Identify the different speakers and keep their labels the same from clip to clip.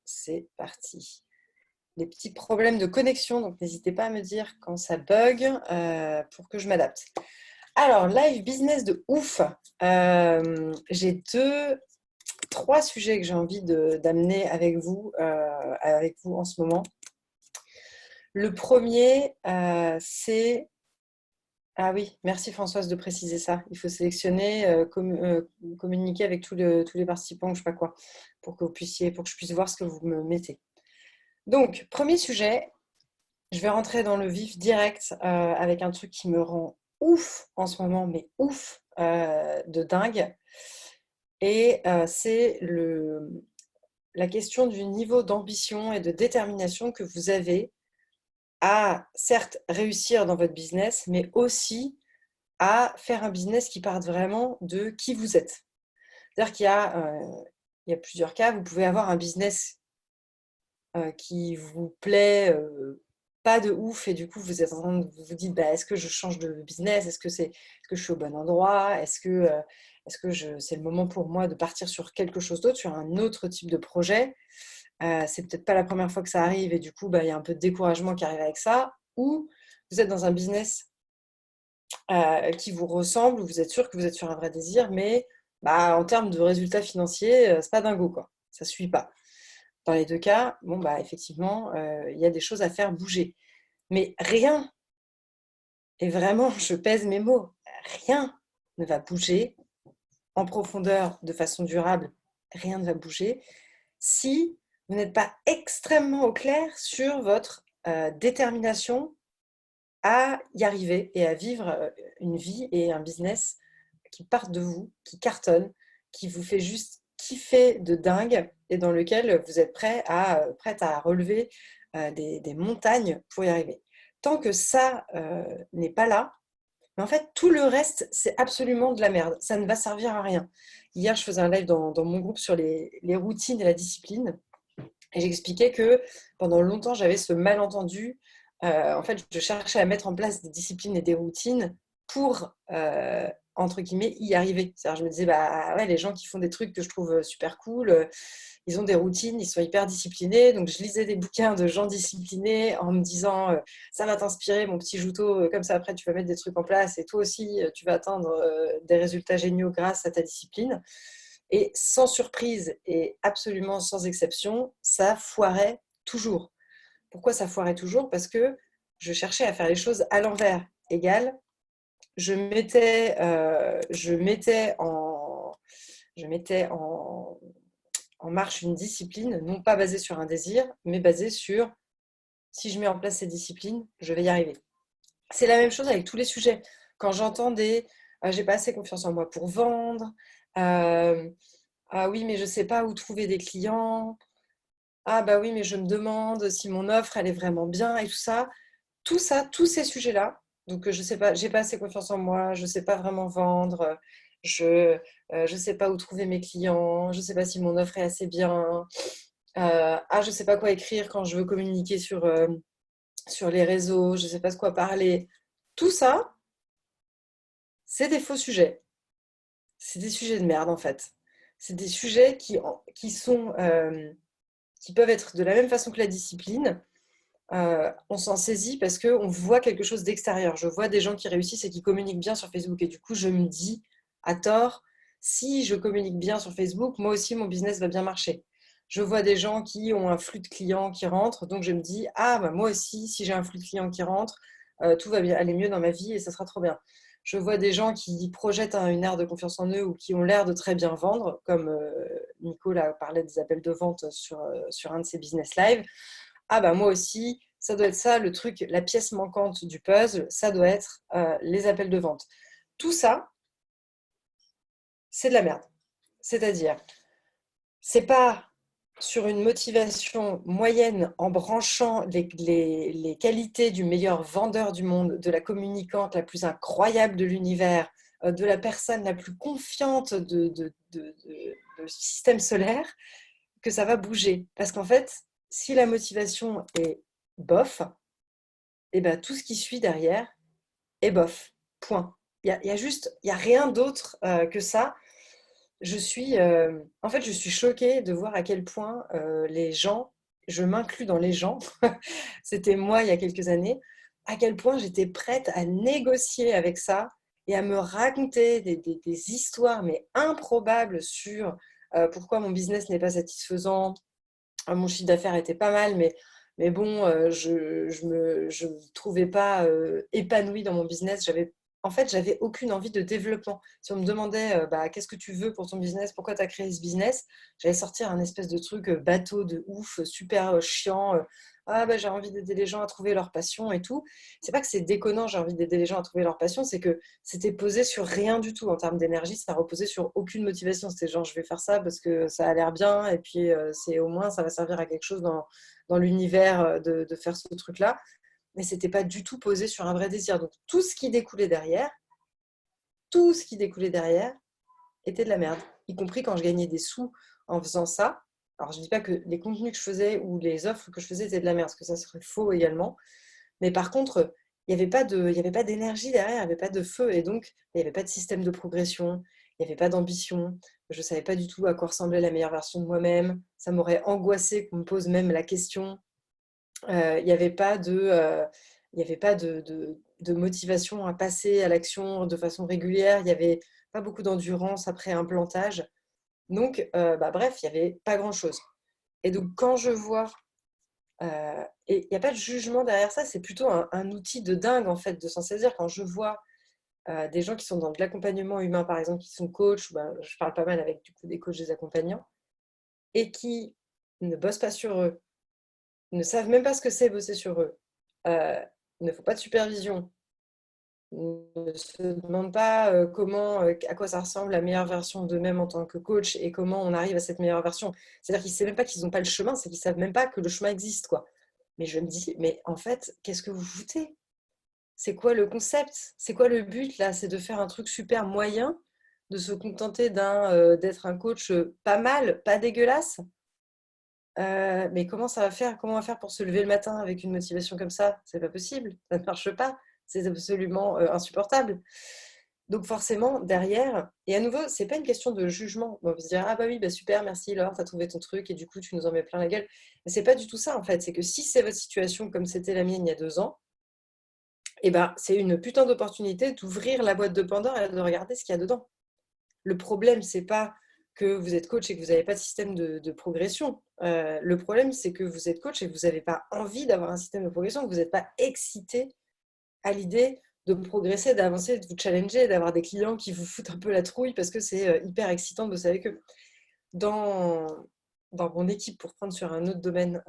Speaker 1: C'est parti. Les petits problèmes de connexion, donc n'hésitez pas à me dire quand ça bug pour que je m'adapte. Alors, live business de ouf. J'ai trois sujets que j'ai envie d'amener avec vous en ce moment. Le premier, c'est... Ah oui, merci Françoise de préciser ça. Il faut sélectionner, communiquer avec tous les participants, je sais pas quoi, pour que je puisse voir ce que vous me mettez. Donc, premier sujet, je vais rentrer dans le vif direct avec un truc qui me rend ouf en ce moment, mais ouf de dingue. Et c'est la question du niveau d'ambition et de détermination que vous avez à, certes, réussir dans votre business, mais aussi à faire un business qui parte vraiment de qui vous êtes. C'est-à-dire il y a plusieurs cas. Vous pouvez avoir un business qui vous plaît pas de ouf et du coup vous êtes en train de vous dites bah, est-ce que je change de business, est-ce que je suis au bon endroit, est-ce que c'est le moment pour moi de partir sur quelque chose d'autre, sur un autre type de projet. C'est peut-être pas la première fois que ça arrive et du coup bah, il y a un peu de découragement qui arrive avec ça, ou vous êtes dans un business qui vous ressemble, où vous êtes sûr que vous êtes sur un vrai désir, mais bah, en termes de résultats financiers, c'est pas dingo quoi, ça suit pas. Dans les deux cas, bon, bah, effectivement, il y a des choses à faire bouger. Mais rien, et vraiment, je pèse mes mots, rien ne va bouger en profondeur de façon durable. Rien ne va bouger si vous n'êtes pas extrêmement au clair sur votre détermination à y arriver et à vivre une vie et un business qui partent de vous, qui cartonnent, qui vous fait juste kiffer de dingue et dans lequel vous êtes prête à relever des montagnes pour y arriver. Tant que ça n'est pas là, mais en fait, tout le reste, c'est absolument de la merde. Ça ne va servir à rien. Hier, je faisais un live dans mon groupe sur les routines et la discipline. Et j'expliquais que pendant longtemps, j'avais ce malentendu. En fait, je cherchais à mettre en place des disciplines et des routines pour, entre guillemets, y arriver. C'est-à-dire, je me disais, bah ouais, les gens qui font des trucs que je trouve super cool, ils ont des routines, ils sont hyper disciplinés. Donc, je lisais des bouquins de gens disciplinés en me disant, ça va t'inspirer, mon petit jouto, comme ça, après, tu vas mettre des trucs en place et toi aussi, tu vas atteindre des résultats géniaux grâce à ta discipline. Et sans surprise et absolument sans exception, ça foirait toujours. Pourquoi ça foirait toujours? Parce que je cherchais à faire les choses à l'envers. Égal, je mettais en marche une discipline, non pas basée sur un désir, mais basée sur si je mets en place ces disciplines, je vais y arriver. C'est la même chose avec tous les sujets. Quand j'entends j'ai pas assez confiance en moi pour vendre, ah oui, mais je ne sais pas où trouver des clients. Ah bah oui, mais je me demande si mon offre, elle est vraiment bien et tout ça. Tout ça, tous ces sujets-là. Donc, je sais pas, j'ai pas assez confiance en moi, je sais pas vraiment vendre, je sais pas où trouver mes clients, je sais pas si mon offre est assez bien. Je sais pas quoi écrire quand je veux communiquer sur les réseaux, je sais pas de quoi parler. Tout ça, c'est des faux sujets. C'est des sujets de merde, en fait. C'est des sujets qui peuvent être de la même façon que la discipline. On s'en saisit parce qu'on voit quelque chose d'extérieur. Je vois des gens qui réussissent et qui communiquent bien sur Facebook. Et du coup, je me dis, à tort, si je communique bien sur Facebook, moi aussi, mon business va bien marcher. Je vois des gens qui ont un flux de clients qui rentrent. Donc, je me dis, bah, moi aussi, si j'ai un flux de clients qui rentre, tout va bien aller mieux dans ma vie et ça sera trop bien. Je vois des gens qui projettent une ère de confiance en eux ou qui ont l'air de très bien vendre, comme Nico là, parlait des appels de vente sur un de ses business live. Bah moi aussi, ça doit être ça, le truc, la pièce manquante du puzzle, ça doit être les appels de vente. Tout ça, c'est de la merde. C'est-à-dire, c'est pas sur une motivation moyenne en branchant les qualités du meilleur vendeur du monde, de la communicante la plus incroyable de l'univers, de la personne la plus confiante de système solaire, que ça va bouger. Parce qu'en fait, si la motivation est bof, et ben, tout ce qui suit derrière est bof. Point. Il y a rien d'autre que ça. en fait, je suis choquée de voir à quel point les gens, je m'inclus dans les gens, c'était moi il y a quelques années, à quel point j'étais prête à négocier avec ça et à me raconter des histoires, mais improbables sur pourquoi mon business n'est pas satisfaisant. Mon chiffre d'affaires était pas mal, mais bon, je me trouvais pas épanouie dans mon business. En fait, j'avais aucune envie de développement. Si on me demandait, bah, qu'est-ce que tu veux pour ton business, pourquoi tu as créé ce business, j'allais sortir un espèce de truc bateau de ouf, super chiant. Ah, bah, j'ai envie d'aider les gens à trouver leur passion et tout. C'est pas que c'est déconnant, j'ai envie d'aider les gens à trouver leur passion, c'est que c'était posé sur rien du tout en termes d'énergie, ça reposait sur aucune motivation. C'était genre, je vais faire ça parce que ça a l'air bien et puis c'est au moins ça va servir à quelque chose dans l'univers de faire ce truc-là. Mais c'était pas du tout posé sur un vrai désir. Donc tout ce qui découlait derrière était de la merde, y compris quand je gagnais des sous en faisant ça. Alors je dis pas que les contenus que je faisais ou les offres que je faisais étaient de la merde, parce que ça serait faux également. Mais par contre, il y avait pas d'énergie derrière, il n'y avait pas de feu, et donc il n'y avait pas de système de progression, il n'y avait pas d'ambition. Je ne savais pas du tout à quoi ressemblait la meilleure version de moi-même. Ça m'aurait angoissé qu'on me pose même la question. Il n'y avait pas il y avait pas de motivation à passer à l'action de façon régulière. Il n'y avait pas beaucoup d'endurance après un plantage. Donc, bah, bref, il n'y avait pas grand-chose. Et donc, quand je vois et il n'y a pas de jugement derrière ça, c'est plutôt un outil de dingue en fait de s'en saisir. Quand je vois des gens qui sont dans de l'accompagnement humain, par exemple, qui sont coachs, ben, je parle pas mal avec du coup des coachs des accompagnants, et qui ne bossent pas sur eux, ne savent même pas ce que c'est bosser sur eux, euh, ne font pas de supervision, ne se demandent pas à quoi ça ressemble la meilleure version d'eux-mêmes en tant que coach et comment on arrive à cette meilleure version. C'est-à-dire qu'ils ne savent même pas qu'ils n'ont pas le chemin, c'est qu'ils ne savent même pas que le chemin existe, quoi. Mais je me dis, mais en fait, qu'est-ce que vous foutez? C'est quoi le concept? C'est quoi le but là? C'est de faire un truc super moyen, de se contenter d'être un coach pas mal, pas dégueulasse. Mais comment ça va faire? Comment on va faire pour se lever le matin avec une motivation comme ça? C'est pas possible, ça ne marche pas. C'est absolument insupportable. Donc forcément, derrière, et à nouveau, c'est pas une question de jugement. On va se dire, ah bah oui, bah super, merci Laure, t'as trouvé ton truc et du coup tu nous en mets plein la gueule. Mais c'est pas du tout ça en fait. C'est que si c'est votre situation comme c'était la mienne il y a 2 ans, eh ben, c'est une putain d'opportunité d'ouvrir la boîte de Pandore et de regarder ce qu'il y a dedans. Le problème, c'est pas que vous êtes coach et que vous n'avez pas de système de progression. Le problème, c'est que vous êtes coach et que vous n'avez pas envie d'avoir un système de progression, que vous n'êtes pas excité à l'idée de progresser, d'avancer, de vous challenger, d'avoir des clients qui vous foutent un peu la trouille parce que c'est hyper excitant de bosser avec eux. Dans, dans mon équipe, pour prendre sur un autre domaine,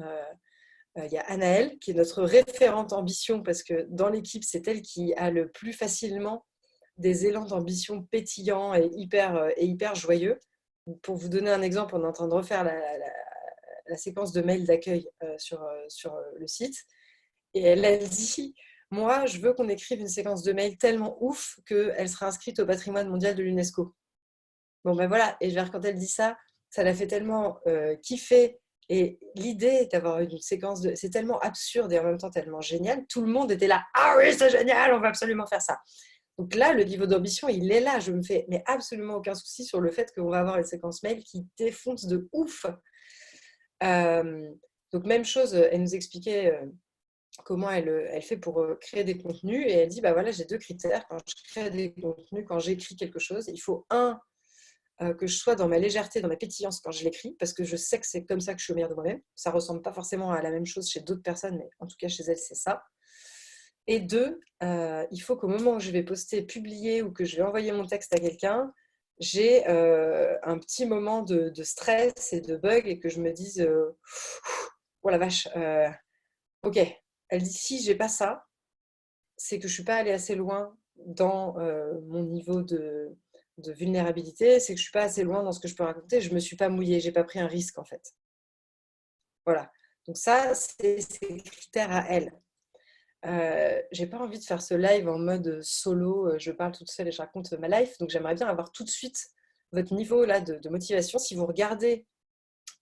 Speaker 1: il y a Anaëlle, qui est notre référente ambition, parce que dans l'équipe, c'est elle qui a le plus facilement des élans d'ambition pétillants et hyper joyeux. Pour vous donner un exemple, on est en train de refaire la séquence de mails d'accueil sur le site. Et elle a dit, moi, je veux qu'on écrive une séquence de mails tellement ouf qu'elle sera inscrite au patrimoine mondial de l'UNESCO. Bon, ben voilà. Et quand elle dit ça, ça l'a fait tellement kiffer. Et l'idée d'avoir une séquence de... C'est tellement absurde et en même temps tellement génial. Tout le monde était là. Ah oui, c'est génial, on va absolument faire ça. Donc là, le niveau d'ambition, il est là. Je me fais mais absolument aucun souci sur le fait qu'on va avoir une séquence mail qui défonce de ouf. Euh, donc même chose, elle nous expliquait comment elle fait pour créer des contenus. Et elle dit, bah voilà, j'ai 2 critères. Quand je crée des contenus, quand j'écris quelque chose, il faut que je sois dans ma légèreté, dans ma pétillance quand je l'écris, parce que je sais que c'est comme ça que je suis au meilleur de moi-même. Ça ne ressemble pas forcément à la même chose chez d'autres personnes, mais en tout cas chez elle, c'est ça. Et 2, il faut qu'au moment où je vais poster, publier ou que je vais envoyer mon texte à quelqu'un, j'ai un petit moment de stress et de bug et que je me dise oh la vache, ok. Elle dit si j'ai pas ça, c'est que je suis pas allée assez loin dans mon niveau de vulnérabilité, c'est que je suis pas assez loin dans ce que je peux raconter, je me suis pas mouillée, j'ai pas pris un risque en fait. Voilà. Donc ça, c'est ses critères à elle. J'ai pas envie de faire ce live en mode solo, je parle toute seule et je raconte ma life. Donc j'aimerais bien avoir tout de suite votre niveau là de motivation. Si vous regardez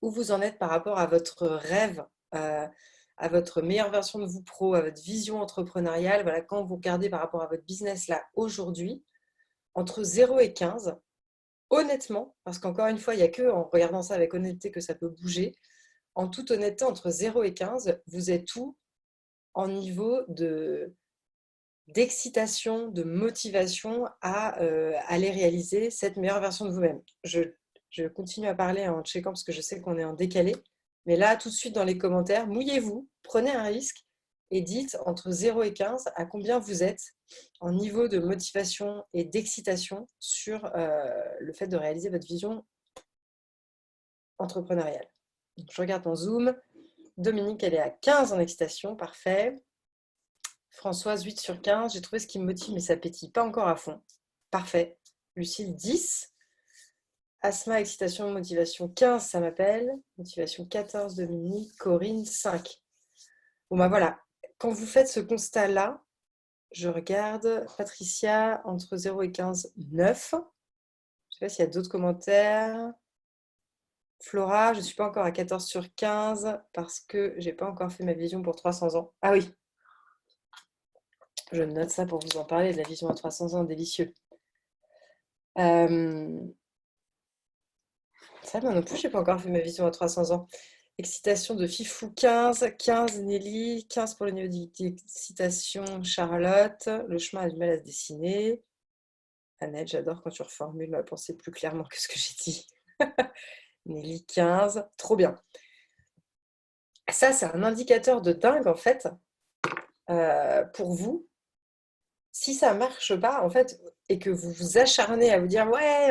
Speaker 1: où vous en êtes par rapport à votre rêve, à votre meilleure version de vous pro, à votre vision entrepreneuriale, voilà, quand vous regardez par rapport à votre business là aujourd'hui, entre 0 et 15, honnêtement, parce qu'encore une fois, il n'y a que en regardant ça avec honnêteté que ça peut bouger. En toute honnêteté, entre 0 et 15, vous êtes où en niveau d'excitation, de motivation à aller réaliser cette meilleure version de vous-même. Je continue à parler en checkant parce que je sais qu'on est en décalé. Mais là, tout de suite dans les commentaires, mouillez-vous, prenez un risque et dites entre 0 et 15 à combien vous êtes en niveau de motivation et d'excitation sur le fait de réaliser votre vision entrepreneuriale. Donc, je regarde en Zoom. Dominique, elle est à 15 en excitation, parfait. Françoise, 8 sur 15. J'ai trouvé ce qui me motive, mais ça pétille pas encore à fond. Parfait. Lucille, 10. Asma, excitation, motivation, 15, ça m'appelle. Motivation, 14, Dominique. Corinne, 5. Bon, bah voilà. Quand vous faites ce constat-là, je regarde. Patricia, entre 0 et 15, 9. Je ne sais pas s'il y a d'autres commentaires. Flora, je ne suis pas encore à 14 sur 15 parce que je n'ai pas encore fait ma vision pour 300 ans. Ah oui, je note ça pour vous en parler, de la vision à 300 ans, délicieux. Ça, moi non plus, je n'ai pas encore fait ma vision à 300 ans. Excitation de Fifou, 15. 15, Nelly. 15 pour le niveau d'excitation, Charlotte. Le chemin a du mal à se dessiner. Annette, j'adore quand tu reformules ma pensée plus clairement que ce que j'ai dit. Nelly, 15. Trop bien. Ça, c'est un indicateur de dingue, en fait, pour vous. Si ça ne marche pas, en fait, et que vous vous acharnez à vous dire ouais,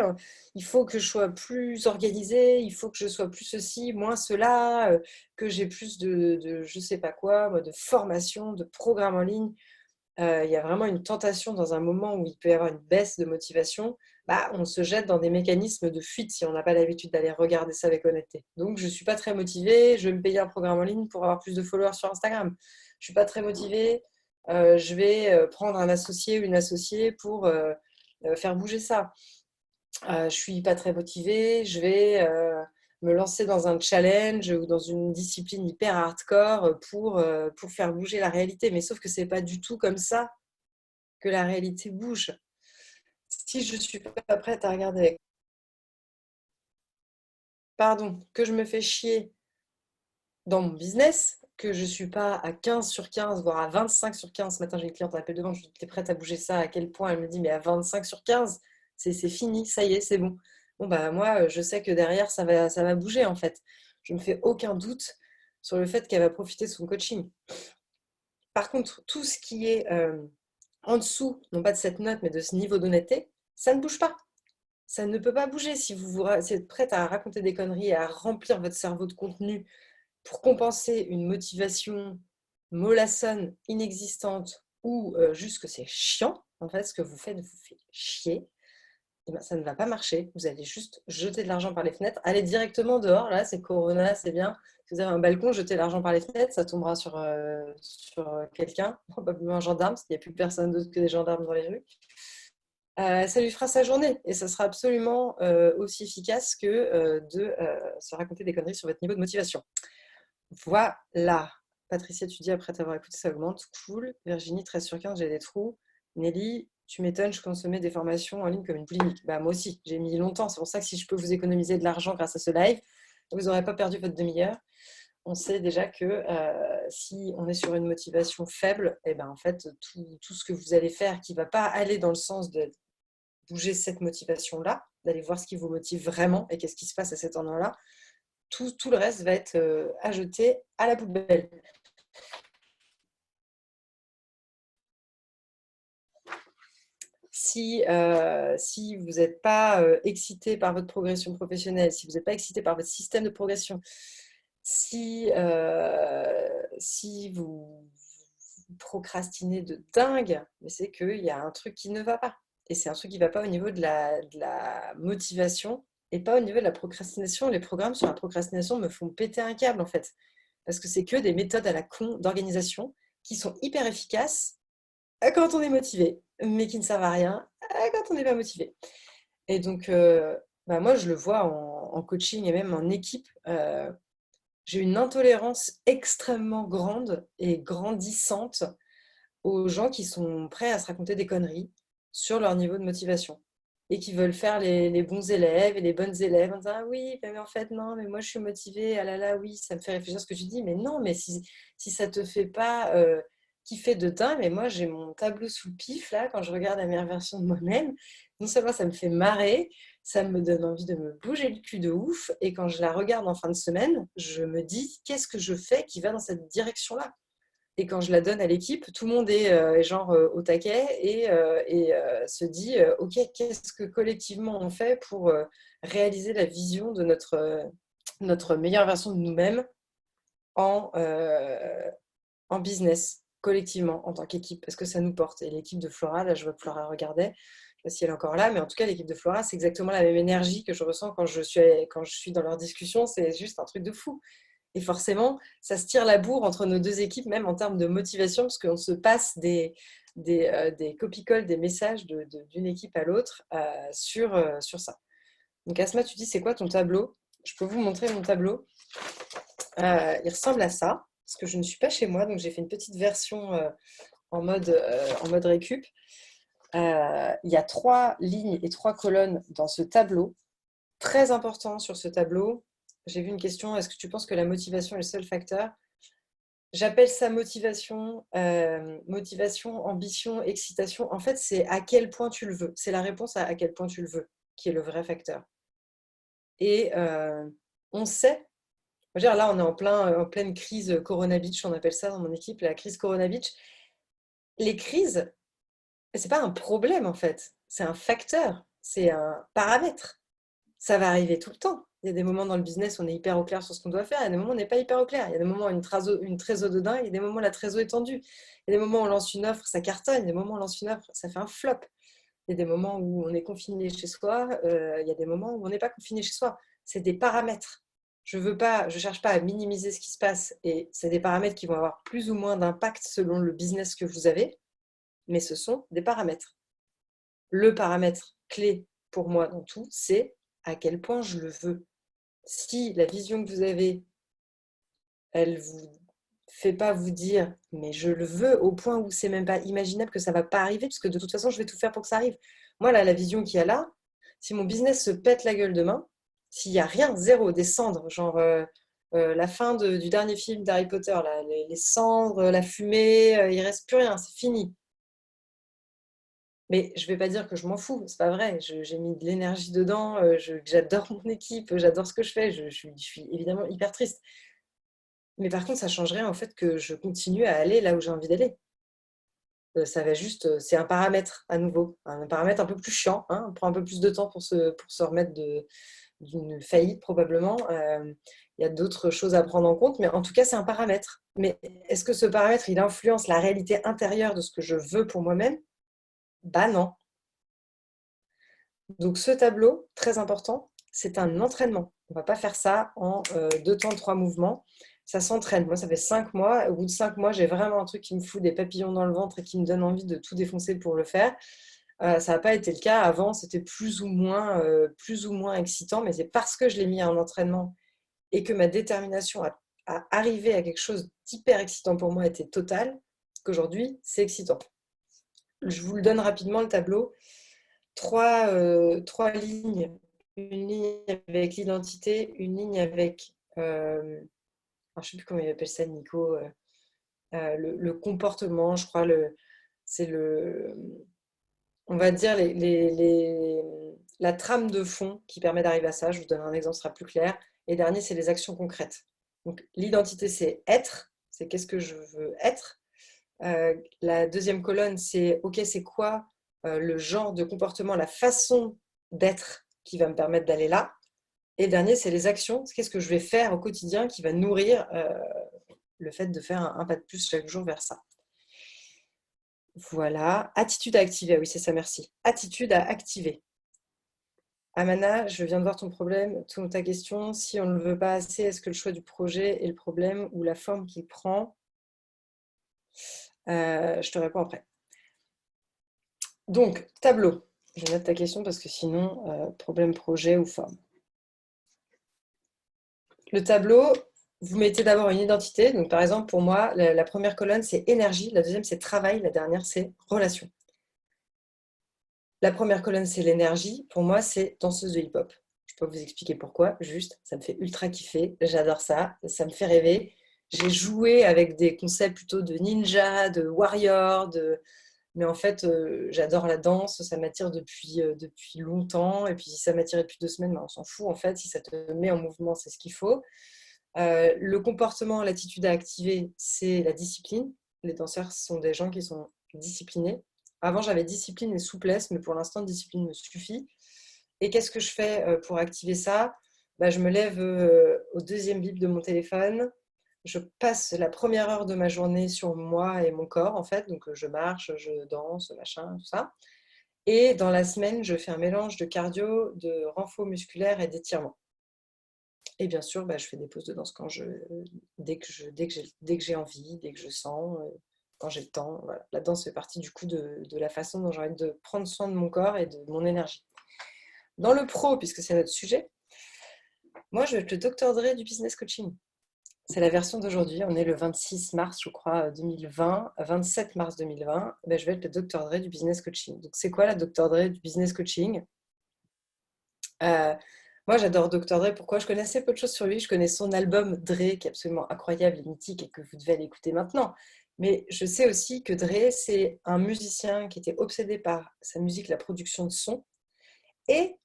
Speaker 1: il faut que je sois plus organisée, il faut que je sois plus ceci, moins cela, que j'ai plus de je sais pas quoi, moi, de formation, de programme en ligne. Il y a vraiment une tentation dans un moment où il peut y avoir une baisse de motivation. Bah, on se jette dans des mécanismes de fuite si on n'a pas l'habitude d'aller regarder ça avec honnêteté. Donc, je ne suis pas très motivée, je vais me payer un programme en ligne pour avoir plus de followers sur Instagram. Je ne suis pas très motivée, je vais prendre un associé ou une associée pour faire bouger ça. Je ne suis pas très motivée, je vais me lancer dans un challenge ou dans une discipline hyper hardcore pour faire bouger la réalité. Mais sauf que ce n'est pas du tout comme ça que la réalité bouge. Si je ne suis pas prête à regarder avec... Pardon, que je me fais chier dans mon business, que je ne suis pas à 15 sur 15, voire à 25 sur 15. Ce matin, j'ai une cliente à l'appel de vente, je lui dis, t'es prête à bouger ça? À quel point? Elle me dit, mais à 25 sur 15, c'est fini, ça y est, c'est bon. Bon, bah moi, je sais que derrière, ça va bouger, en fait. Je ne me fais aucun doute sur le fait qu'elle va profiter de son coaching. Par contre, tout ce qui est en dessous, non pas de cette note, mais de ce niveau d'honnêteté, ça ne bouge pas. Ça ne peut pas bouger. Si vous êtes prête à raconter des conneries et à remplir votre cerveau de contenu pour compenser une motivation mollassonne, inexistante ou juste que c'est chiant, en fait, ce que vous faites vous fait chier, et ben, ça ne va pas marcher. Vous allez juste jeter de l'argent par les fenêtres, aller directement dehors. Là, c'est Corona, c'est bien. Si vous avez un balcon, jetez l'argent par les fenêtres, ça tombera sur quelqu'un, probablement un gendarme, parce qu'il n'y a plus personne d'autre que des gendarmes dans les rues. Ça lui fera sa journée et ça sera absolument aussi efficace que de se raconter des conneries sur votre niveau de motivation. Voilà. Patricia, tu dis après t'avoir écouté, ça augmente. Cool. Virginie, 13 sur 15, j'ai des trous. Nelly, tu m'étonnes, je consommais des formations en ligne comme une boulimique. Bah, moi aussi, j'ai mis longtemps. C'est pour ça que si je peux vous économiser de l'argent grâce à ce live, vous n'aurez pas perdu votre demi-heure. On sait déjà que si on est sur une motivation faible, et ben en fait, tout ce que vous allez faire qui ne va pas aller dans le sens de bouger cette motivation-là, d'aller voir ce qui vous motive vraiment et qu'est-ce qui se passe à cet endroit-là, tout le reste va être à jeter à la poubelle. Si vous n'êtes pas excité par votre progression professionnelle, si vous n'êtes pas excité par votre système de progression, si vous procrastinez de dingue, c'est qu'il y a un truc qui ne va pas. Et c'est un truc qui ne va pas au niveau de la motivation et pas au niveau de la procrastination. Les programmes sur la procrastination me font péter un câble, en fait. Parce que c'est que des méthodes à la con d'organisation qui sont hyper efficaces quand on est motivé, mais qui ne servent à rien quand on n'est pas motivé. Et donc, bah moi, je le vois en coaching et même en équipe. J'ai une intolérance extrêmement grande et grandissante aux gens qui sont prêts à se raconter des conneries sur leur niveau de motivation. et qui veulent faire les bons élèves et les bonnes élèves en disant ah oui, mais en fait, non, mais moi je suis motivée, ah là là, oui, ça me fait réfléchir à ce que tu dis, mais non, mais si ça te fait pas kiffer de dingue, mais moi j'ai mon tableau sous le pif là, quand je regarde la meilleure version de moi-même, non seulement ça me fait marrer, ça me donne envie de me bouger le cul de ouf, et quand je la regarde en fin de semaine, je me dis qu'est-ce que je fais qui va dans cette direction-là. Et quand je la donne à l'équipe, tout le monde est genre au taquet et se dit OK, qu'est-ce que collectivement on fait pour réaliser la vision de notre meilleure version de nous-mêmes en, en business, collectivement, en tant qu'équipe, parce que ça nous porte. Et l'équipe de Flora, là, je vois que Flora regardait, je ne sais pas si elle est encore là, mais en tout cas, l'équipe de Flora, c'est exactement la même énergie que je ressens quand je suis dans leur discussion. C'est juste un truc de fou. Et forcément, ça se tire la bourre entre nos deux équipes, même en termes de motivation, parce qu'on se passe des copie-colles, des messages d'une équipe à l'autre sur ça. Donc Asma, tu dis, c'est quoi ton tableau? Je peux vous montrer mon tableau. Il ressemble à ça, parce que je ne suis pas chez moi, donc j'ai fait une petite version en mode récup. Il y a 3 lignes et 3 colonnes dans ce tableau. Très important sur ce tableau, j'ai vu une question, est-ce que tu penses que la motivation est le seul facteur? J'appelle ça motivation, motivation, ambition, excitation. En fait, c'est à quel point tu le veux. C'est la réponse à quel point tu le veux qui est le vrai facteur. Et on sait, je veux dire, là, on est en pleine crise Corona Beach, on appelle ça dans mon équipe la crise Corona Beach. Les crises, c'est pas un problème en fait, c'est un facteur, c'est un paramètre. Ça va arriver tout le temps. Il y a des moments dans le business où on est hyper au clair sur ce qu'on doit faire, il y a des moments où on n'est pas hyper au clair. Il y a des moments où une trésor de dingue, il y a des moments où la trésor est tendue. Il y a des moments où on lance une offre, ça cartonne. Il y a des moments où on lance une offre, ça fait un flop. Il y a des moments où on est confiné chez soi, il y a des moments où on n'est pas confiné chez soi. C'est des paramètres. Je ne cherche pas à minimiser ce qui se passe et c'est des paramètres qui vont avoir plus ou moins d'impact selon le business que vous avez, mais ce sont des paramètres. Le paramètre clé pour moi dans tout, c'est à quel point je le veux. Si la vision que vous avez, elle vous fait pas vous dire mais je le veux au point où c'est même pas imaginable que ça va pas arriver, parce que de toute façon je vais tout faire pour que ça arrive. Moi là, la vision qu'il y a là, si mon business se pète la gueule demain, s'il y a rien, zéro, des cendres, genre la fin du dernier film d'Harry Potter, là, les cendres, la fumée, il reste plus rien, c'est fini. Mais je vais pas dire que je m'en fous, c'est pas vrai. J'ai mis de l'énergie dedans, j'adore mon équipe, j'adore ce que je fais, je suis évidemment hyper triste. Mais par contre, ça change rien au fait que je continue à aller là où j'ai envie d'aller. Ça va juste, c'est un paramètre à nouveau, un paramètre un peu plus chiant, hein. On prend un peu plus de temps pour se remettre d'une faillite probablement. Il y a d'autres choses à prendre en compte, mais en tout cas, c'est un paramètre. Mais est-ce que ce paramètre, il influence la réalité intérieure de ce que je veux pour moi-même? Bah non. Donc ce tableau, très important, c'est un entraînement. On ne va pas faire ça en 2 temps, 3 mouvements. Ça s'entraîne. Moi, ça fait 5 mois. Au bout de 5 mois, j'ai vraiment un truc qui me fout des papillons dans le ventre et qui me donne envie de tout défoncer pour le faire. Ça n'a pas été le cas. Avant, c'était plus ou moins excitant, mais c'est parce que je l'ai mis en entraînement et que ma détermination à arriver à quelque chose d'hyper excitant pour moi était totale, qu'aujourd'hui, c'est excitant. Je vous le donne rapidement, le tableau. 3 lignes, une ligne avec l'identité, une ligne avec, je ne sais plus comment il appelle ça, Nico, le comportement, je crois, c'est on va dire la trame de fond qui permet d'arriver à ça. Je vous donne un exemple, ce sera plus clair. Et dernier, c'est les actions concrètes. Donc l'identité, c'est être, c'est qu'est-ce que je veux être. La deuxième colonne, c'est OK, c'est quoi le genre de comportement, la façon d'être qui va me permettre d'aller là. Et le dernier, c'est les actions. Qu'est-ce que je vais faire au quotidien qui va nourrir le fait de faire un pas de plus chaque jour vers ça. Voilà. Attitude à activer. Ah oui, c'est ça, merci. Attitude à activer. Amana, je viens de voir ton problème, ta question. Si on ne le veut pas assez, est-ce que le choix du projet est le problème ou la forme qu'il prend? Je te réponds après. Donc, tableau. Je note ta question parce que sinon, problème projet ou forme. Le tableau, vous mettez d'abord une identité. Donc, par exemple, pour moi, la première colonne, c'est énergie. La deuxième, c'est travail. La dernière, c'est relation. La première colonne, c'est l'énergie. Pour moi, c'est danseuse de hip-hop. Je peux vous expliquer pourquoi. Juste, ça me fait ultra kiffer. J'adore ça. Ça me fait rêver. J'ai joué avec des concepts plutôt de ninja, de warrior, mais en fait, j'adore la danse. Ça m'attire depuis longtemps. Et puis, si ça m'attirait depuis 2 semaines, ben, on s'en fout en fait. Si ça te met en mouvement, c'est ce qu'il faut. Le comportement, l'attitude à activer, c'est la discipline. Les danseurs sont des gens qui sont disciplinés. Avant, j'avais discipline et souplesse, mais pour l'instant, discipline me suffit. Et qu'est-ce que je fais pour activer ça? Bah, je me lève au deuxième bip de mon téléphone. Je passe la première heure de ma journée sur moi et mon corps, en fait. Donc, je marche, je danse, machin, tout ça. Et dans la semaine, je fais un mélange de cardio, de renfort musculaire et d'étirement. Et bien sûr, bah, je fais des pauses de danse dès que j'ai envie, dès que je sens, quand j'ai le temps. Voilà. La danse fait partie du coup de la façon dont j'ai envie de prendre soin de mon corps et de mon énergie. Dans le pro, puisque c'est notre sujet, moi je vais être le Dr Dre du business coaching. C'est la version d'aujourd'hui, on est le 26 mars, je crois, 2020, 27 mars 2020, ben, je vais être le Dr Dre du business coaching. Donc c'est quoi la Dr Dre du business coaching? Moi, j'adore Dr. Dre. Pourquoi? Je connaissais peu de choses sur lui. Je connais son album Dre, qui est absolument incroyable et mythique et que vous devez aller écouter maintenant. Mais je sais aussi que Dre, c'est un musicien qui était obsédé par sa musique, la production de son, et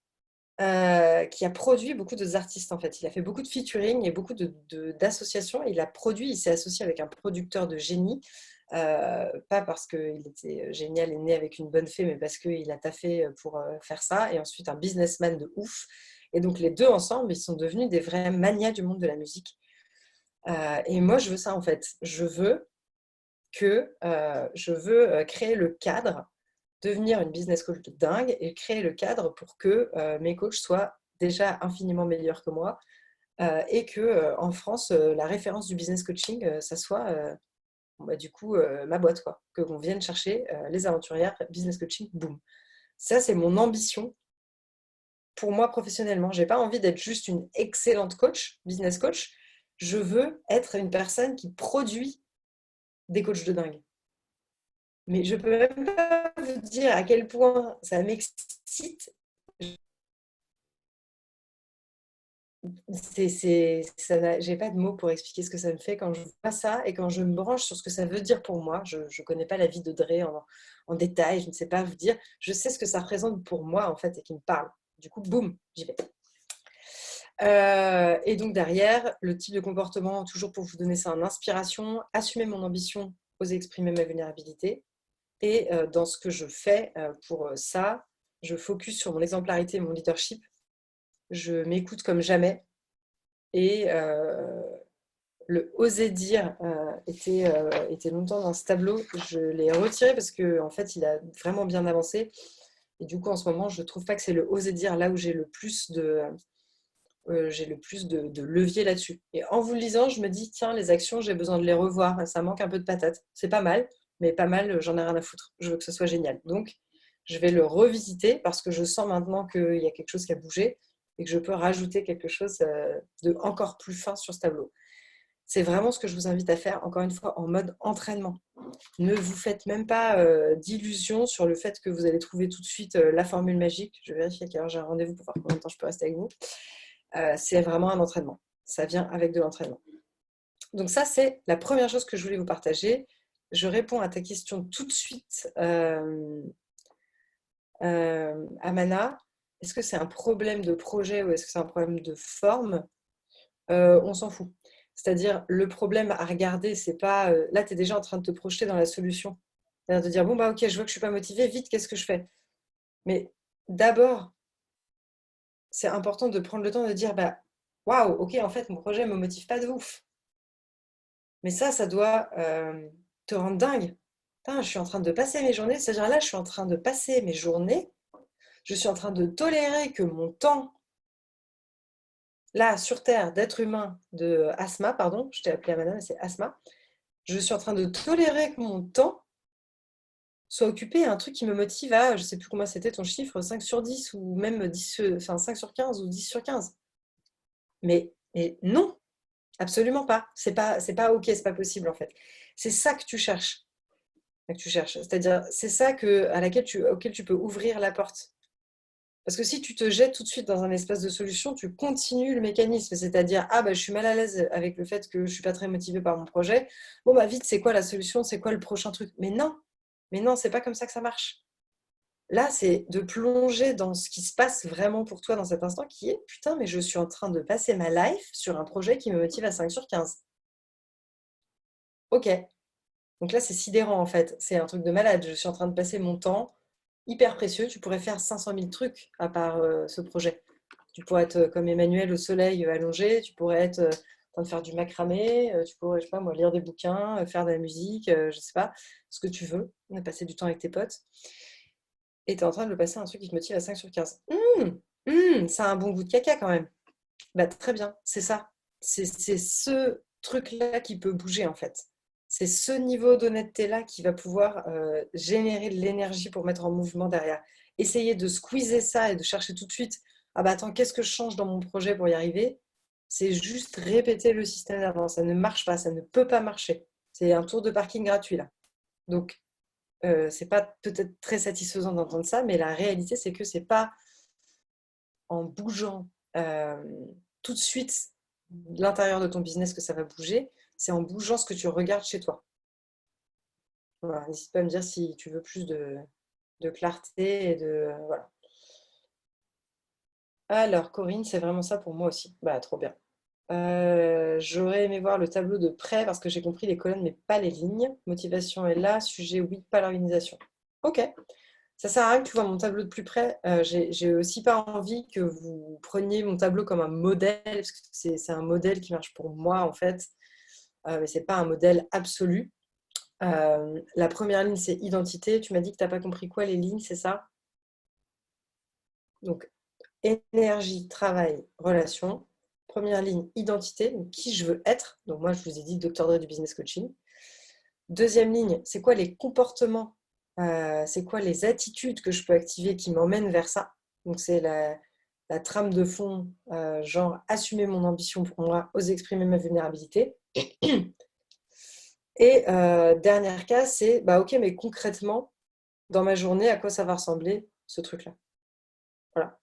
Speaker 1: qui a produit beaucoup d'artistes, en fait. Il a fait beaucoup de featuring et beaucoup d'associations. Il a produit, il s'est associé avec un producteur de génie. Pas parce qu'il était génial et né avec une bonne fée, mais parce qu'il a taffé pour faire ça. Et ensuite, un businessman de ouf. Et donc, les deux ensemble, ils sont devenus des vrais manias du monde de la musique. Et moi, je veux ça, en fait. Je veux créer le cadre, devenir une business coach de dingue et créer le cadre pour que mes coachs soient déjà infiniment meilleurs que moi et que en France, la référence du business coaching, ça soit bah, du coup ma boîte, quoi. Que qu'on vienne chercher les aventurières, business coaching, boum. Ça, c'est mon ambition pour moi professionnellement. J'ai pas envie d'être juste une excellente coach, business coach. Je veux être une personne qui produit des coachs de dingue. Mais je peux même pas vous dire à quel point ça m'excite. J'ai pas de mots pour expliquer ce que ça me fait quand je vois ça et quand je me branche sur ce que ça veut dire pour moi. Je ne connais pas la vie de Dre en détail, je ne sais pas vous dire. Je sais ce que ça représente pour moi en fait et qui me parle. Du coup, boum, j'y vais. Et donc derrière, le type de comportement, toujours pour vous donner ça en inspiration, assumer mon ambition, oser exprimer ma vulnérabilité. Et dans ce que je fais pour ça, je focus sur mon exemplarité et mon leadership. Je m'écoute comme jamais. Et le oser dire était longtemps dans ce tableau. Je l'ai retiré parce qu'en fait, il a vraiment bien avancé. Et du coup, en ce moment, je ne trouve pas que c'est le oser dire là où j'ai le plus de levier là-dessus. Et en vous le lisant, je me dis, tiens, les actions, j'ai besoin de les revoir. Ça manque un peu de patate. C'est pas mal, mais pas mal, j'en ai rien à foutre. Je veux que ce soit génial. Donc, je vais le revisiter parce que je sens maintenant qu'il y a quelque chose qui a bougé et que je peux rajouter quelque chose de encore plus fin sur ce tableau. C'est vraiment ce que je vous invite à faire, encore une fois, en mode entraînement. Ne vous faites même pas d'illusions sur le fait que vous allez trouver tout de suite la formule magique. Je vais vérifier à quelle heure j'ai un rendez-vous pour voir combien de temps je peux rester avec vous. C'est vraiment un entraînement. Ça vient avec de l'entraînement. Donc ça, c'est la première chose que je voulais vous partager. Je réponds à ta question tout de suite, Amana. Est-ce que c'est un problème de projet ou est-ce que c'est un problème de forme? On s'en fout. C'est-à-dire, le problème à regarder, c'est pas... là, tu es déjà en train de te projeter dans la solution. C'est-à-dire de dire, bon, bah ok, je vois que je ne suis pas motivée, vite, qu'est-ce que je fais? Mais d'abord, c'est important de prendre le temps de dire, bah, waouh, ok, en fait, mon projet ne me motive pas de ouf. Mais ça doit te rendre dingue. Putain, je suis en train de passer mes journées, c'est-à-dire là, je suis en train de passer mes journées, je suis en train de tolérer que mon temps, là, sur Terre, d'être humain, de Asma, pardon, je t'ai appelé Amana, mais c'est Asma, je suis en train de tolérer que mon temps soit occupé à un truc qui me motive à, je ne sais plus combien c'était ton chiffre, 5 sur 10 ou même 10, enfin 5 sur 15 ou 10 sur 15. Mais non, absolument pas. C'est pas ok, c'est pas possible en fait. C'est ça que tu cherches. que tu cherches. C'est-à-dire, c'est ça auquel tu peux ouvrir la porte. Parce que si tu te jettes tout de suite dans un espace de solution, tu continues le mécanisme. C'est-à-dire, ah bah, je suis mal à l'aise avec le fait que je ne suis pas très motivée par mon projet. Bon, bah vite, c'est quoi la solution? C'est quoi le prochain truc? Mais non, c'est pas comme ça que ça marche. Là, c'est de plonger dans ce qui se passe vraiment pour toi dans cet instant qui est, putain, mais je suis en train de passer ma life sur un projet qui me motive à 5/15. Ok. Donc là, c'est sidérant en fait. C'est un truc de malade. Je suis en train de passer mon temps hyper précieux. Tu pourrais faire 500 000 trucs à part ce projet. Tu pourrais être comme Emmanuel au soleil allongé. Tu pourrais être en train de faire du macramé. Tu pourrais, je sais pas moi, lire des bouquins, faire de la musique, je sais pas, ce que tu veux. Passer du temps avec tes potes. Et tu es en train de le passer à un truc qui te motive à 5/15. Ça a un bon goût de caca quand même. Bah, très bien, c'est ça. C'est ce truc-là qui peut bouger en fait. C'est ce niveau d'honnêteté-là qui va pouvoir générer de l'énergie pour mettre en mouvement derrière. Essayer de squeezer ça et de chercher tout de suite, ah bah attends, qu'est-ce que je change dans mon projet pour y arriver? C'est juste répéter le système d'avant. Ça ne marche pas, ça ne peut pas marcher. C'est un tour de parking gratuit là. Donc, c'est pas peut-être très satisfaisant d'entendre ça, mais la réalité, c'est que c'est pas en bougeant tout de suite l'intérieur de ton business que ça va bouger, c'est en bougeant ce que tu regardes chez toi. Voilà, n'hésite pas à me dire si tu veux plus de clarté et de voilà. Alors, Corinne, c'est vraiment ça pour moi aussi. Bah, trop bien. J'aurais aimé voir le tableau de près parce que j'ai compris les colonnes mais pas les lignes. Motivation est là, sujet oui, pas l'organisation. Ok, ça sert à rien que tu vois mon tableau de plus près. J'ai aussi pas envie que vous preniez mon tableau comme un modèle, parce que c'est un modèle qui marche pour moi en fait, mais c'est pas un modèle absolu. La première ligne, c'est identité. Tu m'as dit que tu n'as pas compris quoi, les lignes, c'est ça? Donc, énergie, travail, relation. Première ligne, identité, donc qui je veux être. Donc, moi, je vous ai dit Dr. Dre du business coaching. Deuxième ligne, c'est quoi les comportements, c'est quoi les attitudes que je peux activer qui m'emmènent vers ça. Donc, c'est la trame de fond, genre assumer mon ambition pour moi, oser exprimer ma vulnérabilité. Et dernière case, c'est bah, ok, mais concrètement, dans ma journée, à quoi ça va ressembler ce truc-là. Voilà.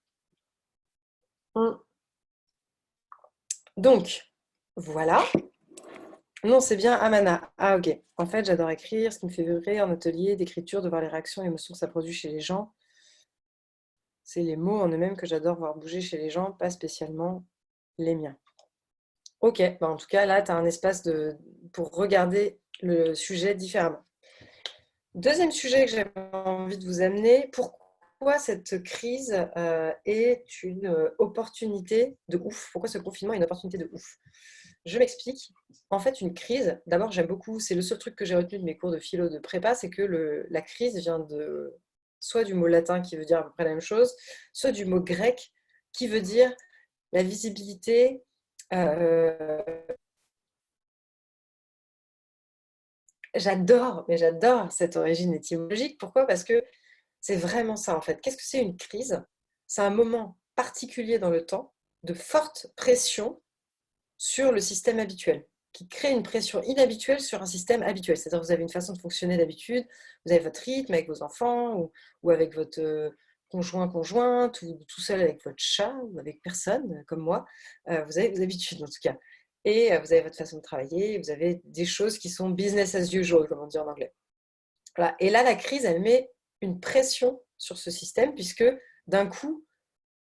Speaker 1: Donc, voilà. Non, c'est bien Amana. Ah, ok. En fait, j'adore écrire. Ce qui me fait vibrer en atelier d'écriture, de voir les réactions et émotions que ça produit chez les gens. C'est les mots en eux-mêmes que j'adore voir bouger chez les gens, pas spécialement les miens. Ok, bah en tout cas, là, tu as un espace pour regarder le sujet différemment. Deuxième sujet que j'avais envie de vous amener, pourquoi cette crise est une opportunité de ouf? Pourquoi ce confinement est une opportunité de ouf? Je m'explique. En fait, une crise, d'abord, j'aime beaucoup, c'est le seul truc que j'ai retenu de mes cours de philo de prépa, c'est que la crise vient soit du mot latin qui veut dire à peu près la même chose, soit du mot grec qui veut dire la visibilité. euh, j'adore cette origine étymologique. Pourquoi? Parce que c'est vraiment ça en fait. Qu'est-ce que c'est une crise? C'est un moment particulier dans le temps de forte pression sur le système habituel, qui crée une pression inhabituelle sur un système habituel. C'est-à-dire que vous avez une façon de fonctionner d'habitude, vous avez votre rythme avec vos enfants ou avec votre conjoint, conjointe, ou tout seul avec votre chat, ou avec personne, comme moi. Vous avez vos habitudes en tout cas. Et vous avez votre façon de travailler, vous avez des choses qui sont business as usual, comme on dit en anglais. Voilà. Et là, la crise, elle met une pression sur ce système, puisque d'un coup,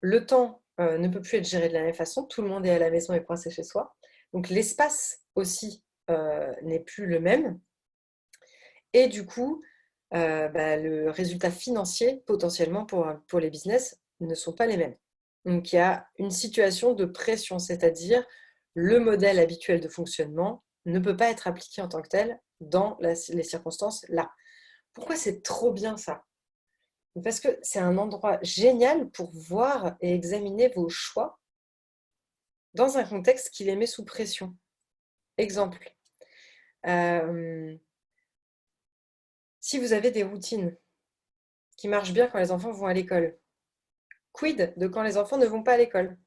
Speaker 1: le temps ne peut plus être géré de la même façon. Tout le monde est à la maison et coincé chez soi. Donc l'espace aussi n'est plus le même. Et du coup, bah, le résultat financier, potentiellement pour les business, ne sont pas les mêmes. Donc il y a une situation de pression, c'est-à-dire le modèle habituel de fonctionnement ne peut pas être appliqué en tant que tel dans les circonstances là. Pourquoi c'est trop bien ça? Parce que c'est un endroit génial pour voir et examiner vos choix dans un contexte qui les met sous pression. Exemple, si vous avez des routines qui marchent bien quand les enfants vont à l'école, quid de quand les enfants ne vont pas à l'école?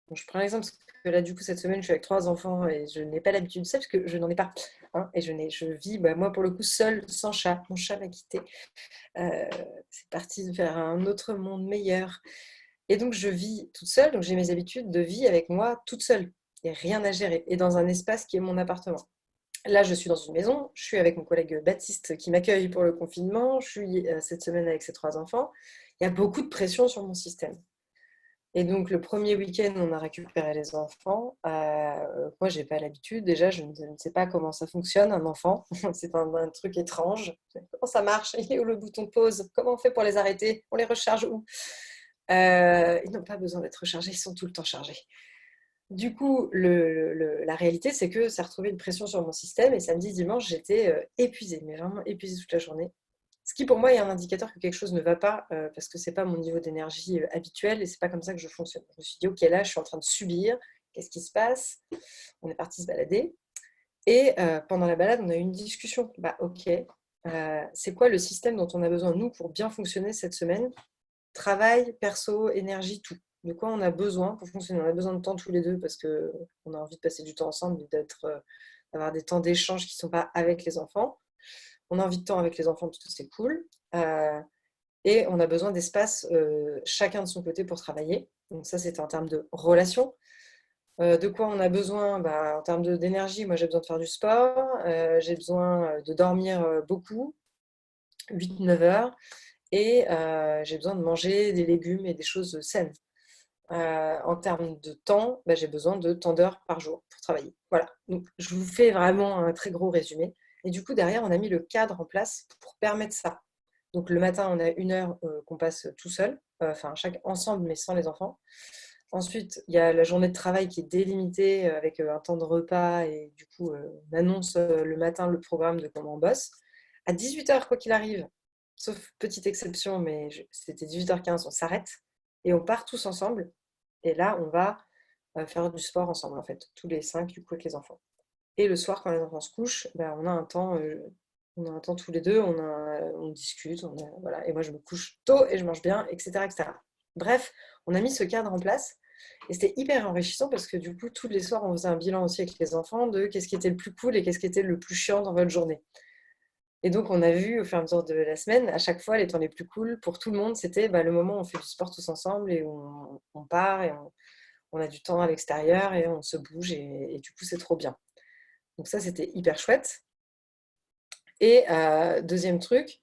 Speaker 1: Bon, je prends l'exemple parce que là, du coup, cette semaine, je suis avec 3 enfants et je n'ai pas l'habitude de ça parce que je n'en ai pas. Hein, et je vis, moi, pour le coup, seule, sans chat. Mon chat m'a quittée. Euh, c'est parti vers un autre monde meilleur. Et donc, je vis toute seule. Donc, j'ai mes habitudes de vie avec moi toute seule. Et rien à gérer. Et dans un espace qui est mon appartement. Là, je suis dans une maison. Je suis avec mon collègue Baptiste qui m'accueille pour le confinement. Je suis cette semaine avec ses 3 enfants. Il y a beaucoup de pression sur mon système. Et donc, le premier week-end, on a récupéré les enfants. Moi, j'ai pas l'habitude. Déjà, je ne sais pas comment ça fonctionne, un enfant. C'est un truc étrange. Comment ça marche? Il est où le bouton pause? Comment on fait pour les arrêter? On les recharge où? Ils n'ont pas besoin d'être rechargés, ils sont tout le temps chargés. Du coup, la réalité, c'est que ça a retrouvé une pression sur mon système. Et samedi, dimanche, j'étais épuisée, mais vraiment épuisée toute la journée. Ce qui pour moi est un indicateur que quelque chose ne va pas parce que c'est pas mon niveau d'énergie habituel et c'est pas comme ça que je fonctionne. Je me suis dit ok, là je suis en train de subir, qu'est-ce qui se passe? On est parti se balader et pendant la balade on a eu une discussion. Bah ok, c'est quoi le système dont on a besoin nous pour bien fonctionner cette semaine? Travail, perso, énergie, tout. De quoi on a besoin pour fonctionner? On a besoin de temps tous les deux parce que on a envie de passer du temps ensemble et d'avoir des temps d'échange qui ne sont pas avec les enfants. On a envie de temps avec les enfants parce que c'est cool. Et on a besoin d'espace chacun de son côté pour travailler. Donc ça, c'est en termes de relation. De quoi on a besoin? En termes d'énergie, moi j'ai besoin de faire du sport, j'ai besoin de dormir beaucoup, 8-9 heures, et j'ai besoin de manger des légumes et des choses saines. En termes de temps, j'ai besoin de tant d'heures par jour pour travailler. Voilà, donc je vous fais vraiment un très gros résumé. Et du coup, derrière, on a mis le cadre en place pour permettre ça. Donc le matin, on a 1 heure qu'on passe tout seul, enfin chaque ensemble, mais sans les enfants. Ensuite, il y a la journée de travail qui est délimitée avec un temps de repas et du coup, on annonce le matin le programme de comment on bosse. À 18 heures, quoi qu'il arrive, sauf petite exception, mais c'était 18h15, on s'arrête et on part tous ensemble. Et là, on va faire du sport ensemble, en fait, tous les 5, du coup, avec les enfants. Et le soir, quand les enfants se couchent, on a un temps tous les deux, on discute, voilà. Et moi, je me couche tôt et je mange bien, etc., etc. Bref, on a mis ce cadre en place et c'était hyper enrichissant parce que du coup, tous les soirs, on faisait un bilan aussi avec les enfants de qu'est-ce qui était le plus cool et qu'est-ce qui était le plus chiant dans votre journée. Et donc, on a vu au fur et à mesure de la semaine, à chaque fois, les temps les plus cool pour tout le monde, c'était le moment où on fait du sport tous ensemble et on part et on a du temps à l'extérieur et on se bouge et du coup, c'est trop bien. Donc ça, c'était hyper chouette. Et deuxième truc,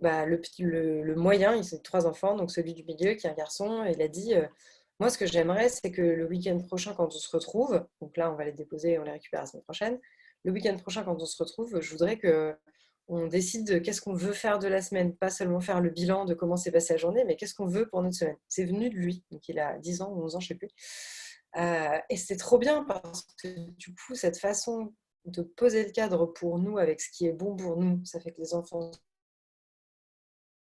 Speaker 1: le moyen, il a 3 enfants, donc celui du milieu qui est un garçon, et il a dit moi, ce que j'aimerais, c'est que le week-end prochain, quand on se retrouve, donc là, on va les déposer et on les récupère la semaine prochaine. Le week-end prochain, quand on se retrouve, je voudrais que on décide de qu'est-ce qu'on veut faire de la semaine, pas seulement faire le bilan de comment s'est passée la journée, mais qu'est-ce qu'on veut pour notre semaine. C'est venu de lui, donc il a 10 ans ou 11 ans, je ne sais plus. Et c'était trop bien parce que du coup, cette façon de poser le cadre pour nous avec ce qui est bon pour nous, ça fait que les enfants,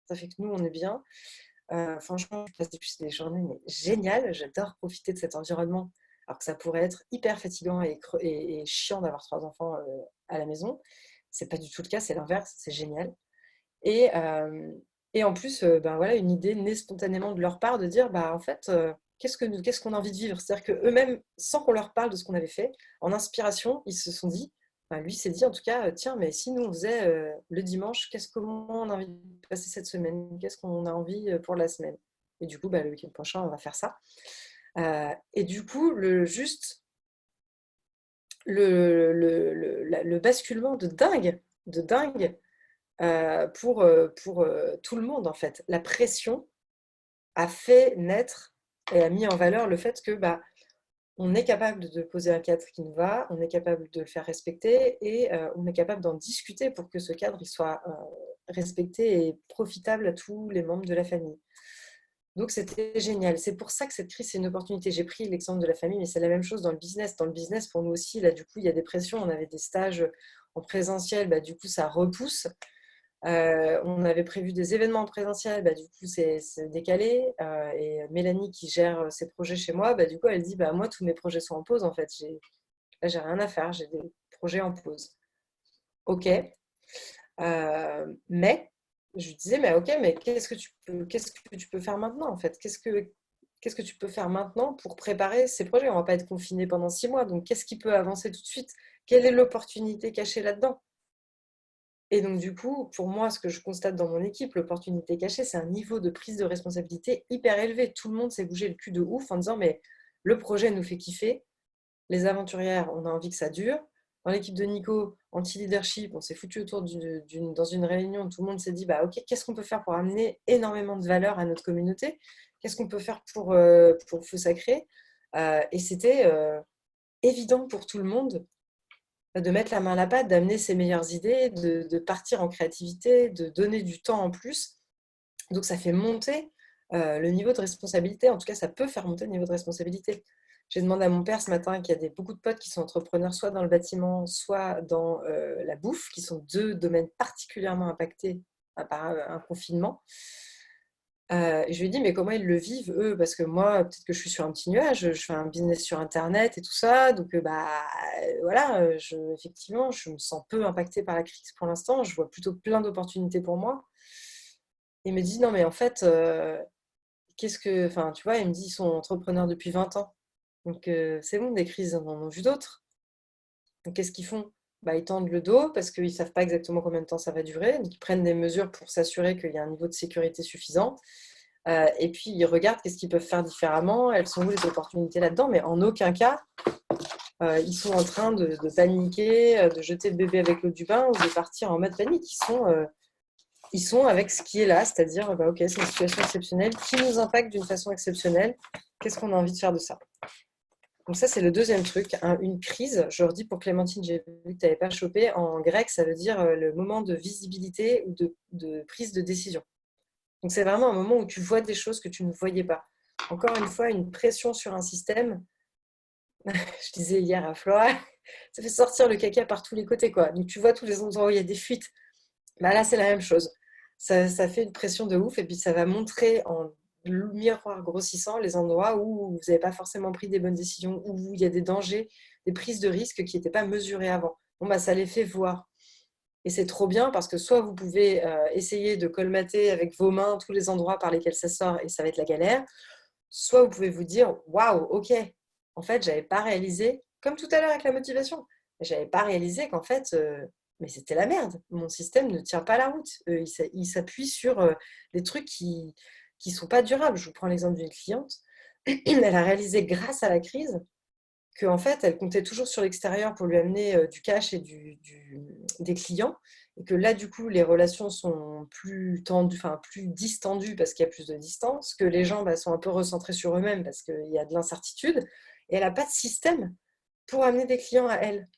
Speaker 1: ça fait que nous, on est bien. Franchement, je passe des journées mais géniales. J'adore profiter de cet environnement, alors que ça pourrait être hyper fatigant et chiant d'avoir 3 enfants à la maison. C'est pas du tout le cas, c'est l'inverse, c'est génial. Et, euh, et en plus, voilà, une idée née spontanément de leur part de dire, en fait, qu'est-ce qu'on a envie de vivre? C'est-à-dire qu'eux-mêmes, sans qu'on leur parle de ce qu'on avait fait, en inspiration, ils se sont dit, lui s'est dit en tout cas, tiens, mais si nous on faisait le dimanche, comment on a envie de passer cette semaine? Qu'est-ce qu'on a envie pour la semaine? Et du coup, le week-end prochain, on va faire ça. Et du coup, le basculement de dingue pour tout le monde en fait. La pression a fait naître et a mis en valeur le fait que on est capable de poser un cadre qui nous va, on est capable de le faire respecter et on est capable d'en discuter pour que ce cadre il soit respecté et profitable à tous les membres de la famille. Donc c'était génial. C'est pour ça que cette crise, c'est une opportunité. J'ai pris l'exemple de la famille, mais c'est la même chose dans le business. Dans le business, pour nous aussi, là, du coup, il y a des pressions. On avait des stages en présentiel, du coup, ça repousse. On avait prévu des événements en présentiel, du coup c'est décalé. Et Mélanie qui gère ses projets chez moi, du coup elle dit moi tous mes projets sont en pause en fait. Là j'ai rien à faire, j'ai des projets en pause. Ok. Mais je lui disais mais ok mais qu'est-ce que tu peux faire maintenant en fait? Qu'est-ce que tu peux faire maintenant pour préparer ces projets? On ne va pas être confiné pendant 6 mois, donc qu'est-ce qui peut avancer tout de suite? Quelle est l'opportunité cachée là-dedans? Et donc du coup, pour moi, ce que je constate dans mon équipe, l'opportunité cachée, c'est un niveau de prise de responsabilité hyper élevé. Tout le monde s'est bougé le cul de ouf en disant, mais le projet nous fait kiffer, les aventurières, on a envie que ça dure. Dans l'équipe de Nico, anti-leadership, on s'est foutu autour dans une réunion, tout le monde s'est dit, bah, ok, qu'est-ce qu'on peut faire pour amener énormément de valeur à notre communauté? Qu'est-ce qu'on peut faire pour Feu Sacré? Et c'était évident pour tout le monde de mettre la main à la pâte, d'amener ses meilleures idées, de partir en créativité, de donner du temps en plus. Donc ça fait monter le niveau de responsabilité. En tout cas, ça peut faire monter le niveau de responsabilité. J'ai demandé à mon père ce matin qu'il y a beaucoup de potes qui sont entrepreneurs, soit dans le bâtiment, soit dans la bouffe, qui sont 2 domaines particulièrement impactés par un confinement. Et je lui ai dit: «Mais comment ils le vivent eux?» parce que moi, peut-être que je suis sur un petit nuage, je fais un business sur internet et tout ça, donc voilà, effectivement, je me sens peu impactée par la crise pour l'instant. Je vois plutôt plein d'opportunités pour moi. Il me dit: «Non, mais en fait, qu'est-ce que» enfin, tu vois, il me dit: «Ils sont entrepreneurs depuis 20 ans, donc c'est bon, des crises, on en a vu d'autres». Donc qu'est-ce qu'ils font? Bah, ils tendent le dos parce qu'ils ne savent pas exactement combien de temps ça va durer, donc ils prennent des mesures pour s'assurer qu'il y a un niveau de sécurité suffisant. Et puis ils regardent qu'est-ce qu'ils peuvent faire différemment, elles sont où les opportunités là-dedans, mais en aucun cas, ils sont en train de paniquer, de jeter le bébé avec l'eau du bain ou de partir en mode panique. Ils sont avec ce qui est là, c'est-à-dire, bah, ok, c'est une situation exceptionnelle qui nous impacte d'une façon exceptionnelle. Qu'est-ce qu'on a envie de faire de ça? Donc ça, c'est le deuxième truc, une crise. Je redis pour Clémentine, j'ai vu que tu n'avais pas chopé. En grec, ça veut dire le moment de visibilité ou de prise de décision. Donc c'est vraiment un moment où tu vois des choses que tu ne voyais pas. Encore une fois, une pression sur un système. Je disais hier à Flora, ça fait sortir le caca par tous les côtés, quoi. Donc tu vois tous les endroits où il y a des fuites. Bah là, c'est la même chose. Ça fait une pression de ouf et puis ça va montrer en miroir grossissant les endroits où vous n'avez pas forcément pris des bonnes décisions, où il y a des dangers, des prises de risques qui n'étaient pas mesurées avant. Bon, bah, ça les fait voir. Et c'est trop bien parce que soit vous pouvez essayer de colmater avec vos mains tous les endroits par lesquels ça sort et ça va être la galère, soit vous pouvez vous dire waouh, ok, en fait, j'avais pas réalisé, comme tout à l'heure avec la motivation, j'avais pas réalisé qu'en fait, mais c'était la merde. Mon système ne tient pas la route. Il s'appuie sur des trucs qui sont pas durables. Je vous prends l'exemple d'une cliente. Elle a réalisé grâce à la crise qu'en fait, elle comptait toujours sur l'extérieur pour lui amener du cash et des clients. Et que là, du coup, les relations sont plus tendues, enfin plus distendues parce qu'il y a plus de distance, que les gens sont un peu recentrés sur eux-mêmes parce qu'il y a de l'incertitude. Et elle n'a pas de système pour amener des clients à elle.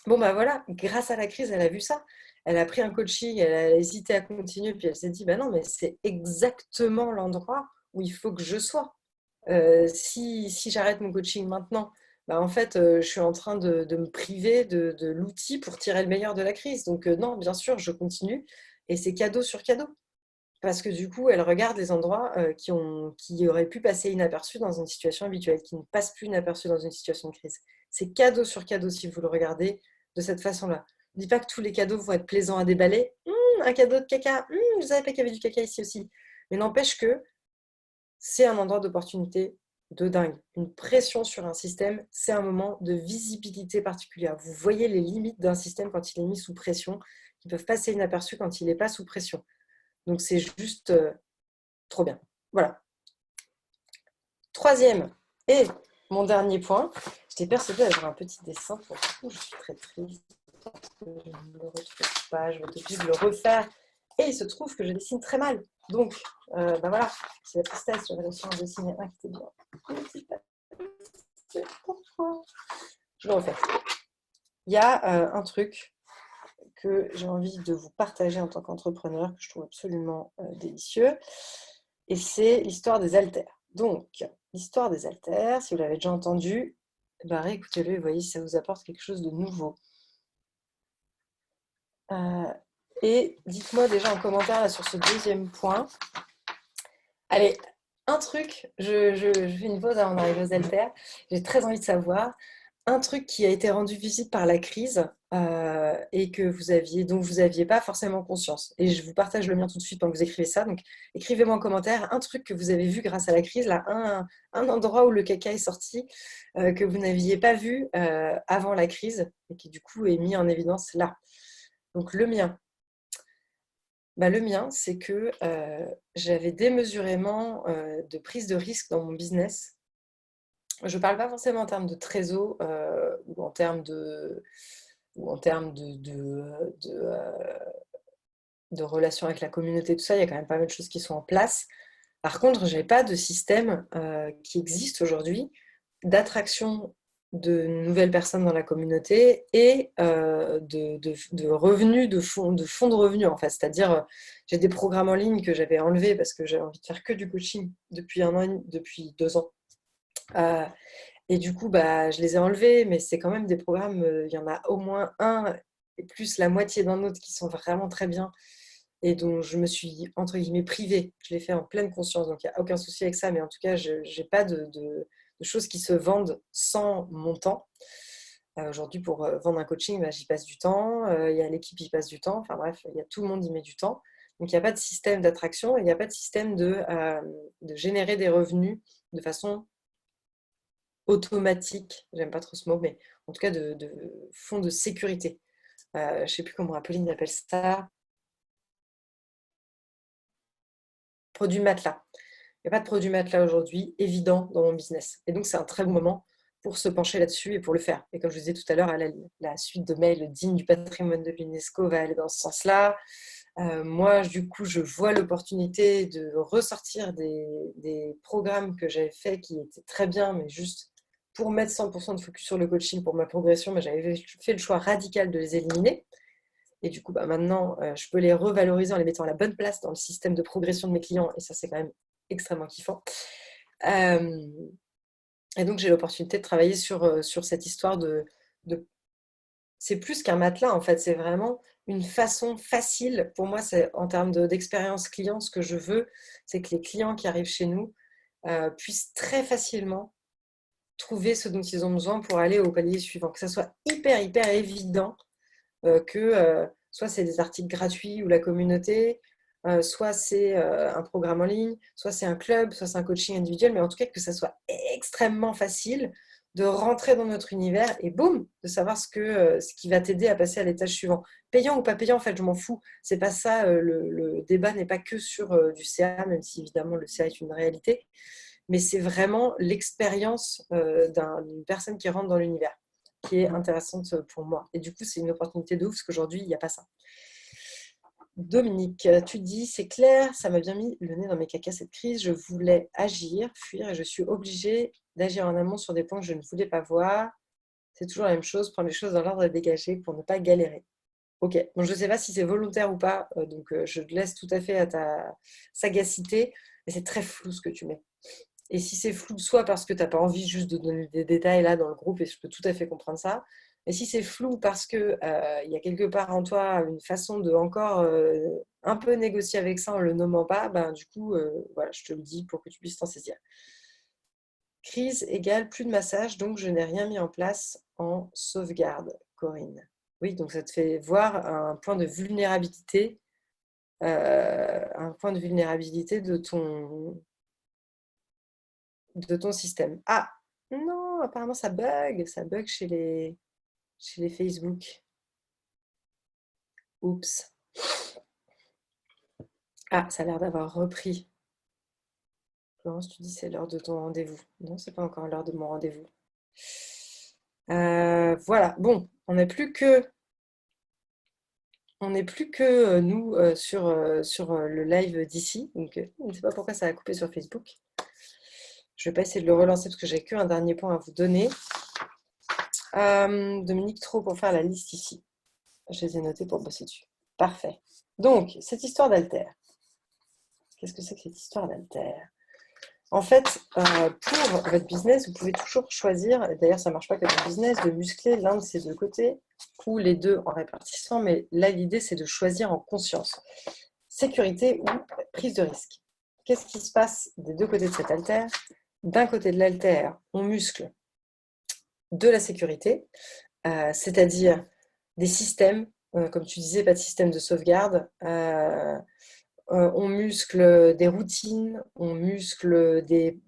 Speaker 1: Bon, bah voilà, grâce à la crise, elle a vu ça. Elle a pris un coaching, elle a hésité à continuer, puis elle s'est dit, bah non, mais c'est exactement l'endroit où il faut que je sois. Si j'arrête mon coaching maintenant, bah en fait, je suis en train de me priver de l'outil pour tirer le meilleur de la crise. Donc non, bien sûr, je continue. Et c'est cadeau sur cadeau. Parce que du coup, elle regarde les endroits qui auraient pu passer inaperçus dans une situation habituelle, qui ne passent plus inaperçus dans une situation de crise. C'est cadeau sur cadeau si vous le regardez de cette façon-là. Je ne dis pas que tous les cadeaux vont être plaisants à déballer. Un cadeau de caca, je ne savais pas qu'il y avait du caca ici aussi. Mais n'empêche que c'est un endroit d'opportunité de dingue. Une pression sur un système, c'est un moment de visibilité particulière. Vous voyez les limites d'un système quand il est mis sous pression, qui peuvent passer inaperçus quand il n'est pas sous pression. Donc c'est juste trop bien. Voilà. Troisième et mon dernier point, j'étais persuadée d'avoir un petit dessin pour tout. Je suis très triste parce que je ne le retrouve pas. Je vais être obligée de le refaire. Et il se trouve que je dessine très mal. Donc, voilà, c'est la tristesse. J'avais réussi à en dessiner un qui était bien. Je le refais. Il y a un truc que j'ai envie de vous partager en tant qu'entrepreneur, que je trouve absolument délicieux. Et c'est l'histoire des haltères. Donc, l'histoire des haltères, si vous l'avez déjà entendu, réécoutez-le et voyez si ça vous apporte quelque chose de nouveau. Et dites-moi déjà en commentaire là, sur ce deuxième point. Allez, un truc, je fais une pause avant d'arriver aux haltères. J'ai très envie de savoir, un truc qui a été rendu visible par la crise et dont vous n'aviez pas forcément conscience. Et je vous partage le mien tout de suite pendant que vous écrivez ça. Donc, écrivez-moi en commentaire un truc que vous avez vu grâce à la crise, là, un endroit où le caca est sorti, que vous n'aviez pas vu avant la crise et qui du coup est mis en évidence là. Donc, le mien, c'est que j'avais démesurément de prise de risque dans mon business. Je ne parle pas forcément en termes de trésor ou en termes de relations avec la communauté, tout ça. Il y a quand même pas mal de choses qui sont en place. Par contre, je n'ai pas de système qui existe aujourd'hui d'attraction de nouvelles personnes dans la communauté et de revenus, de fonds de revenus en fait. C'est-à-dire, j'ai des programmes en ligne que j'avais enlevés parce que j'avais envie de faire que du coaching depuis depuis 2 ans. Et du coup, bah, je les ai enlevés, mais c'est quand même des programmes, il y en a au moins un et plus la moitié d'un autre qui sont vraiment très bien et dont je me suis, entre guillemets, privée. Je l'ai fait en pleine conscience, donc il n'y a aucun souci avec ça, mais en tout cas, je n'ai pas de choses qui se vendent sans mon temps. Aujourd'hui, pour vendre un coaching, bah, j'y passe du temps, il y a l'équipe qui passe du temps, enfin bref, il y a tout le monde y met du temps. Donc il n'y a pas de système d'attraction, il n'y a pas de système de générer des revenus de façon automatique, j'aime pas trop ce mot, mais en tout cas de fonds de sécurité. Je ne sais plus comment Apolline appelle ça. Produit matelas. Il n'y a pas de produit matelas aujourd'hui évident dans mon business. Et donc, c'est un très bon moment pour se pencher là-dessus et pour le faire. Et comme je vous disais tout à l'heure, la suite de mails digne du patrimoine de l'UNESCO va aller dans ce sens-là. Moi, du coup, je vois l'opportunité de ressortir des programmes que j'avais faits qui étaient très bien, mais juste pour mettre 100% de focus sur le coaching pour ma progression, mais j'avais fait le choix radical de les éliminer. Et du coup, bah, maintenant, je peux les revaloriser en les mettant à la bonne place dans le système de progression de mes clients. Et ça, c'est quand même extrêmement kiffant. Et donc, j'ai l'opportunité de travailler sur cette histoire de... C'est plus qu'un matelas, en fait. C'est vraiment une façon facile. Pour moi, c'est en termes d'expérience client, ce que je veux, c'est que les clients qui arrivent chez nous puissent très facilement trouver ce dont ils ont besoin pour aller au palier suivant. Que ça soit hyper, hyper évident que soit c'est des articles gratuits ou la communauté, soit c'est un programme en ligne, soit c'est un club, soit c'est un coaching individuel, mais en tout cas que ça soit extrêmement facile de rentrer dans notre univers et boum, de savoir ce qui va t'aider à passer à l'étage suivant. Payant ou pas payant, en fait, je m'en fous. C'est pas ça, le débat n'est pas que sur du CA, même si évidemment le CA est une réalité, mais c'est vraiment l'expérience d'une personne qui rentre dans l'univers qui est intéressante pour moi. Et du coup, c'est une opportunité de ouf, parce qu'aujourd'hui, il n'y a pas ça. Dominique, tu dis, c'est clair, ça m'a bien mis le nez dans mes cacas cette crise. Je voulais agir, fuir, et je suis obligée d'agir en amont sur des points que je ne voulais pas voir. C'est toujours la même chose, prendre les choses dans l'ordre et dégager pour ne pas galérer. Ok, bon, je ne sais pas si c'est volontaire ou pas, donc je te laisse tout à fait à ta sagacité, mais c'est très flou ce que tu mets. Et si c'est flou, soit parce que tu n'as pas envie juste de donner des détails là dans le groupe, et je peux tout à fait comprendre ça. Et si c'est flou parce qu'il y a quelque part en toi une façon de encore un peu négocier avec ça en ne le nommant pas, ben, du coup, voilà, je te le dis pour que tu puisses t'en saisir. Crise égale plus de massage, donc je n'ai rien mis en place en sauvegarde, Corinne. Oui, donc ça te fait voir un point de vulnérabilité, de ton système. Ah, non, apparemment ça bug chez les Facebook. Oups. Ah, ça a l'air d'avoir repris. Florence, tu dis c'est l'heure de ton rendez-vous. Non, c'est pas encore l'heure de mon rendez-vous. Voilà, bon, on n'est plus que nous sur le live d'ici. Donc, je ne sais pas pourquoi ça a coupé sur Facebook. Je vais pas essayer de le relancer parce que j'ai qu'un dernier point à vous donner. Dominique, trop pour faire la liste ici. Je les ai notés pour bosser dessus. Parfait. Donc, cette histoire d'altère. Qu'est-ce que c'est que cette histoire d'altère? En fait, pour votre business, vous pouvez toujours choisir, et d'ailleurs ça ne marche pas que dans le business, de muscler l'un de ces deux côtés ou les deux en répartissant, mais là l'idée c'est de choisir en conscience. Sécurité ou prise de risque. Qu'est-ce qui se passe des deux côtés de cet haltère? D'un côté de l'haltère, on muscle de la sécurité, c'est-à-dire des systèmes, comme tu disais, pas de système de sauvegarde. On muscle des routines, on muscle des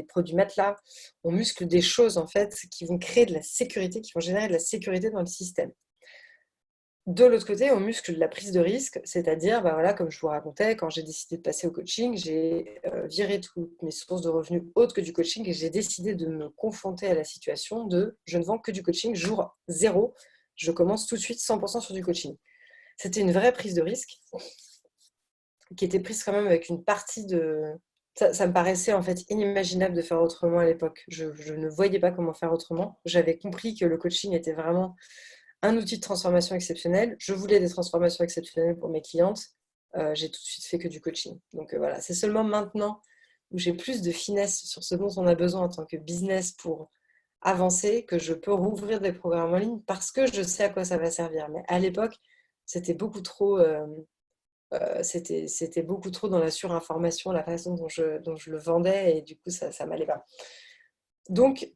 Speaker 1: produits matelas, on muscle des choses en fait qui vont créer de la sécurité, qui vont générer de la sécurité dans le système. De l'autre côté, on muscle de la prise de risque, c'est-à-dire, comme je vous racontais, quand j'ai décidé de passer au coaching, j'ai viré toutes mes sources de revenus autres que du coaching et j'ai décidé de me confronter à la situation de je ne vends que du coaching, jour zéro, je commence tout de suite 100% sur du coaching. C'était une vraie prise de risque qui était prise quand même avec une partie de... Ça me paraissait en fait inimaginable de faire autrement à l'époque. Je ne voyais pas comment faire autrement. J'avais compris que le coaching était vraiment un outil de transformation exceptionnel. Je voulais des transformations exceptionnelles pour mes clientes. J'ai tout de suite fait que du coaching. Donc voilà, c'est seulement maintenant où j'ai plus de finesse sur ce dont on a besoin en tant que business pour avancer que je peux rouvrir des programmes en ligne parce que je sais à quoi ça va servir. Mais à l'époque, c'était beaucoup trop... c'était beaucoup trop dans la surinformation, la façon dont je le vendais, et du coup, ça ne m'allait pas. Donc,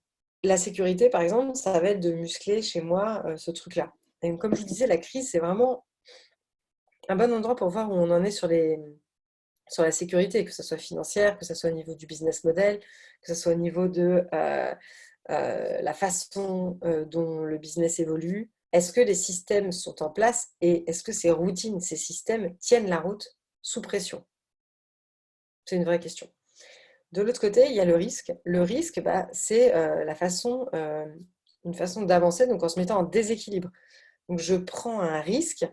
Speaker 1: la sécurité, par exemple, ça va être de muscler chez moi ce truc-là. Et comme je vous disais, la crise, c'est vraiment un bon endroit pour voir où on en est sur la sécurité, que ce soit financière, que ce soit au niveau du business model, que ce soit au niveau de la façon dont le business évolue. Est-ce que les systèmes sont en place et est-ce que ces routines, ces systèmes tiennent la route sous pression? C'est une vraie question. De l'autre côté, il y a le risque. Le risque, c'est une façon d'avancer donc en se mettant en déséquilibre. Donc, je prends un risque.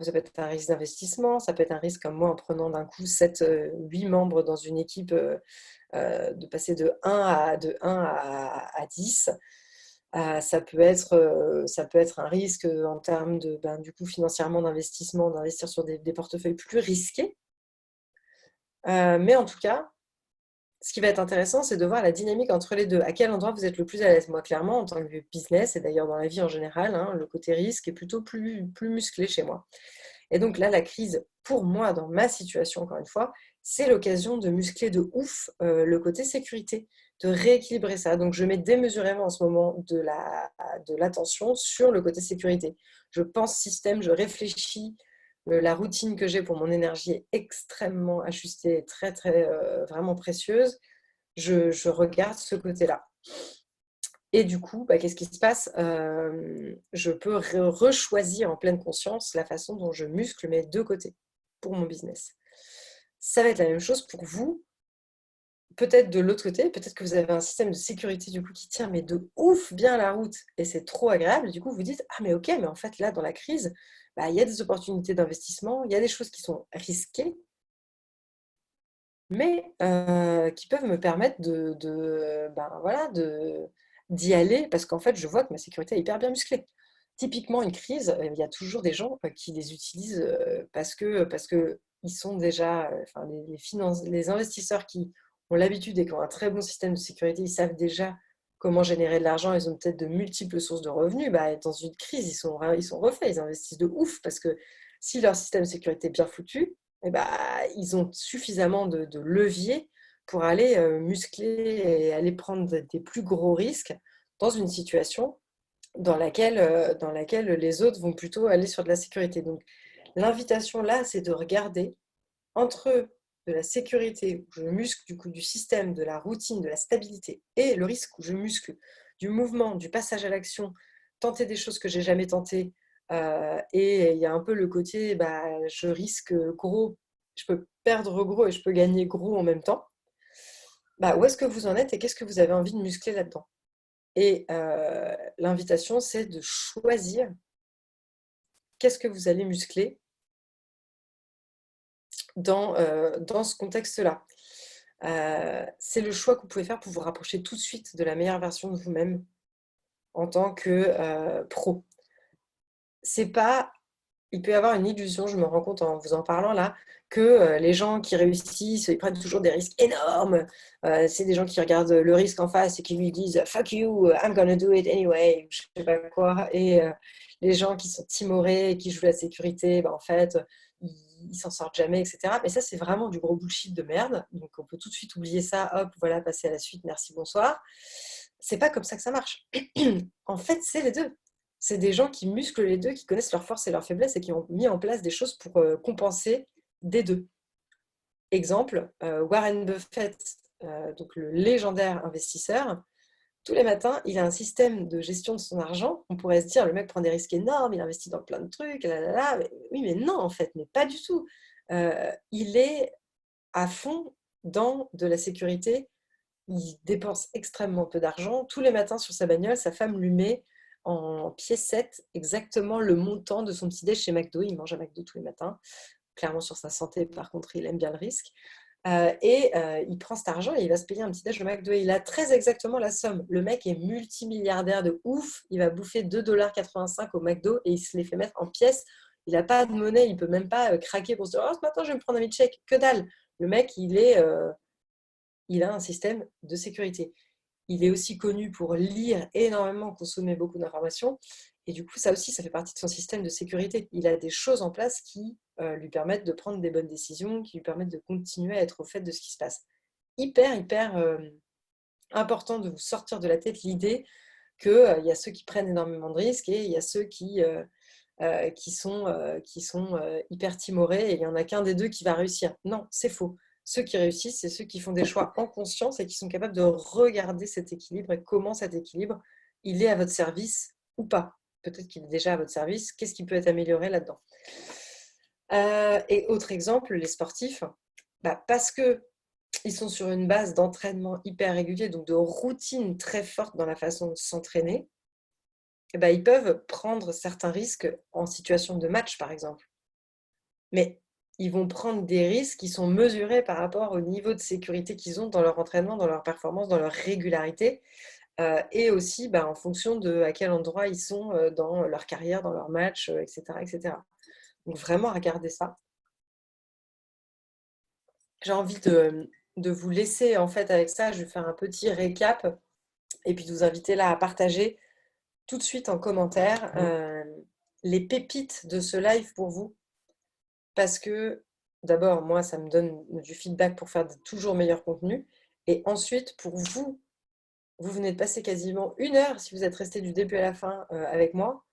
Speaker 1: Ça peut être un risque d'investissement, ça peut être un risque comme moi en prenant d'un coup 7, 8 membres dans une équipe, de passer de 1 à 10. Ça peut être un risque en termes de, du coup, financièrement d'investissement, d'investir sur des portefeuilles plus risqués. Mais en tout cas, ce qui va être intéressant, c'est de voir la dynamique entre les deux. À quel endroit vous êtes le plus à l'aise? Moi, clairement, en tant que business, et d'ailleurs dans la vie en général, le côté risque est plutôt plus musclé chez moi. Et donc là, la crise, pour moi, dans ma situation, encore une fois, c'est l'occasion de muscler de ouf le côté sécurité, de rééquilibrer ça. Donc, je mets démesurément en ce moment de l'attention sur le côté sécurité. Je pense système, je réfléchis. La routine que j'ai pour mon énergie est extrêmement ajustée, très, très, vraiment précieuse. Je regarde ce côté-là. Et du coup, qu'est-ce qui se passe? Je peux rechoisir en pleine conscience la façon dont je muscle mes deux côtés pour mon business. Ça va être la même chose pour vous. Peut-être de l'autre côté, peut-être que vous avez un système de sécurité du coup qui tient mais de ouf bien la route et c'est trop agréable. Du coup, vous dites, ah mais ok, mais en fait là, dans la crise, il y a des opportunités d'investissement, il y a des choses qui sont risquées, mais qui peuvent me permettre d'y aller parce qu'en fait, je vois que ma sécurité est hyper bien musclée. Typiquement, une crise, il y a toujours des gens qui les utilisent parce que ils sont déjà, les investisseurs qui ont l'habitude et qui ont un très bon système de sécurité, ils savent déjà comment générer de l'argent, ils ont peut-être de multiples sources de revenus. Dans une crise, ils sont refaits, ils investissent de ouf parce que si leur système de sécurité est bien foutu, ils ont suffisamment de levier pour aller muscler et aller prendre des plus gros risques dans une situation dans laquelle les autres vont plutôt aller sur de la sécurité. Donc, l'invitation là, c'est de regarder entre de la sécurité, où je muscle du coup du système, de la routine, de la stabilité, et le risque où je muscle du mouvement, du passage à l'action, tenter des choses que j'ai jamais tentées. Et il y a un peu le côté, je risque gros, je peux perdre gros et je peux gagner gros en même temps. Où est-ce que vous en êtes et qu'est-ce que vous avez envie de muscler là-dedans? Et l'invitation, c'est de choisir qu'est-ce que vous allez muscler dans ce contexte-là. C'est le choix que vous pouvez faire pour vous rapprocher tout de suite de la meilleure version de vous-même en tant que pro. C'est pas, il peut y avoir une illusion, je me rends compte en vous en parlant là, que les gens qui réussissent, ils prennent toujours des risques énormes. C'est des gens qui regardent le risque en face et qui lui disent fuck you, I'm gonna do it anyway, je sais pas quoi. Et les gens qui sont timorés et qui jouent la sécurité, en fait, ils s'en sortent jamais, etc. Mais ça, c'est vraiment du gros bullshit de merde. Donc, on peut tout de suite oublier ça. Hop, voilà, passer à la suite. Merci, bonsoir. c'est pas comme ça que ça marche. En fait, c'est les deux. C'est des gens qui musclent les deux, qui connaissent leurs forces et leurs faiblesses et qui ont mis en place des choses pour compenser des deux. Exemple, Warren Buffett, donc le légendaire investisseur, tous les matins, il a un système de gestion de son argent. On pourrait se dire, le mec prend des risques énormes, il investit dans plein de trucs, là, là, là. Oui, mais non, en fait, mais pas du tout. Il est à fond dans de la sécurité. Il dépense extrêmement peu d'argent. Tous les matins sur sa bagnole, sa femme lui met en piécettes exactement le montant de son petit-déj chez McDo. Il mange à McDo tous les matins. Clairement sur sa santé, par contre, il aime bien le risque. Il prend cet argent et il va se payer un petit déj au McDo. Il a très exactement la somme. Le mec est multimilliardaire de ouf. Il va bouffer 2,85 $ au McDo et il se les fait mettre en pièces. Il n'a pas de monnaie, il ne peut même pas craquer pour se dire « Oh, ce matin, je vais me prendre un milkshake ». Que dalle. Le mec, il a un système de sécurité. Il est aussi connu pour lire énormément, consommer beaucoup d'informations. Et du coup, ça aussi, ça fait partie de son système de sécurité. Il a des choses en place qui lui permettent de prendre des bonnes décisions, qui lui permettent de continuer à être au fait de ce qui se passe. Hyper important de vous sortir de la tête l'idée qu'il y a ceux qui prennent énormément de risques et il y a ceux qui sont hyper timorés et il n'y en a qu'un des deux qui va réussir. Non, c'est faux. Ceux qui réussissent, c'est ceux qui font des choix en conscience et qui sont capables de regarder cet équilibre et comment cet équilibre, il est à votre service ou pas. Peut-être qu'il est déjà à votre service. Qu'est-ce qui peut être amélioré là-dedans? Et autre exemple, les sportifs, parce qu'ils sont sur une base d'entraînement hyper régulier, donc de routine très forte dans la façon de s'entraîner, ils peuvent prendre certains risques en situation de match, par exemple. Mais ils vont prendre des risques qui sont mesurés par rapport au niveau de sécurité qu'ils ont dans leur entraînement, dans leur performance, dans leur régularité, et aussi en fonction de à quel endroit ils sont dans leur carrière, dans leur match, etc., etc. Donc vraiment, regardez ça. J'ai envie de vous laisser en fait avec ça. Je vais faire un petit récap et puis de vous inviter là à partager tout de suite en commentaire les pépites de ce live pour vous. Parce que d'abord, moi, ça me donne du feedback pour faire de toujours meilleurs contenus. Et ensuite, pour vous, vous venez de passer quasiment 1 heure, si vous êtes resté du début à la fin avec moi,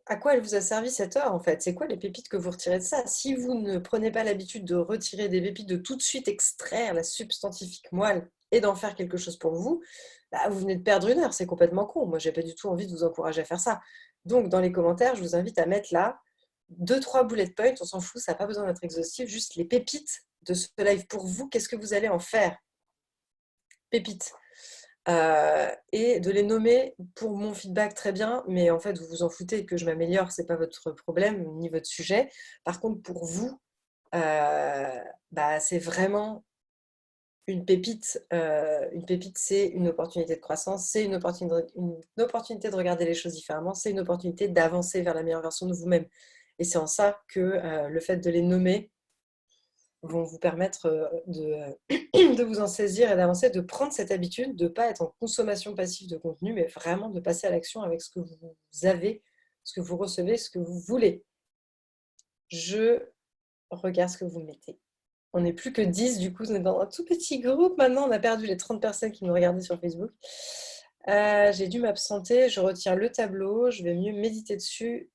Speaker 1: à quoi elle vous a servi cette heure en fait? C'est quoi les pépites que vous retirez de ça? Si vous ne prenez pas l'habitude de retirer des pépites, de tout de suite extraire la substantifique moelle et d'en faire quelque chose pour vous, vous venez de perdre 1 heure, c'est complètement con. Moi, j'ai pas du tout envie de vous encourager à faire ça. Donc, dans les commentaires, je vous invite à mettre là 2-3 bullet points, on s'en fout, ça n'a pas besoin d'être exhaustif, juste les pépites de ce live pour vous, qu'est-ce que vous allez en faire? Pépites. Et de les nommer pour mon feedback très bien, mais en fait vous vous en foutez que je m'améliore, c'est pas votre problème ni votre sujet. Par contre pour vous, c'est vraiment une pépite. Une pépite, c'est une opportunité de croissance, c'est une opportunité de regarder les choses différemment, c'est une opportunité d'avancer vers la meilleure version de vous-même. Et c'est en ça que le fait de les nommer vont vous permettre de vous en saisir et d'avancer, de prendre cette habitude de ne pas être en consommation passive de contenu, mais vraiment de passer à l'action avec ce que vous avez, ce que vous recevez, ce que vous voulez. Je regarde ce que vous mettez. On n'est plus que 10, du coup, on est dans un tout petit groupe. Maintenant, on a perdu les 30 personnes qui nous regardaient sur Facebook. J'ai dû m'absenter, je retire le tableau, je vais mieux méditer dessus.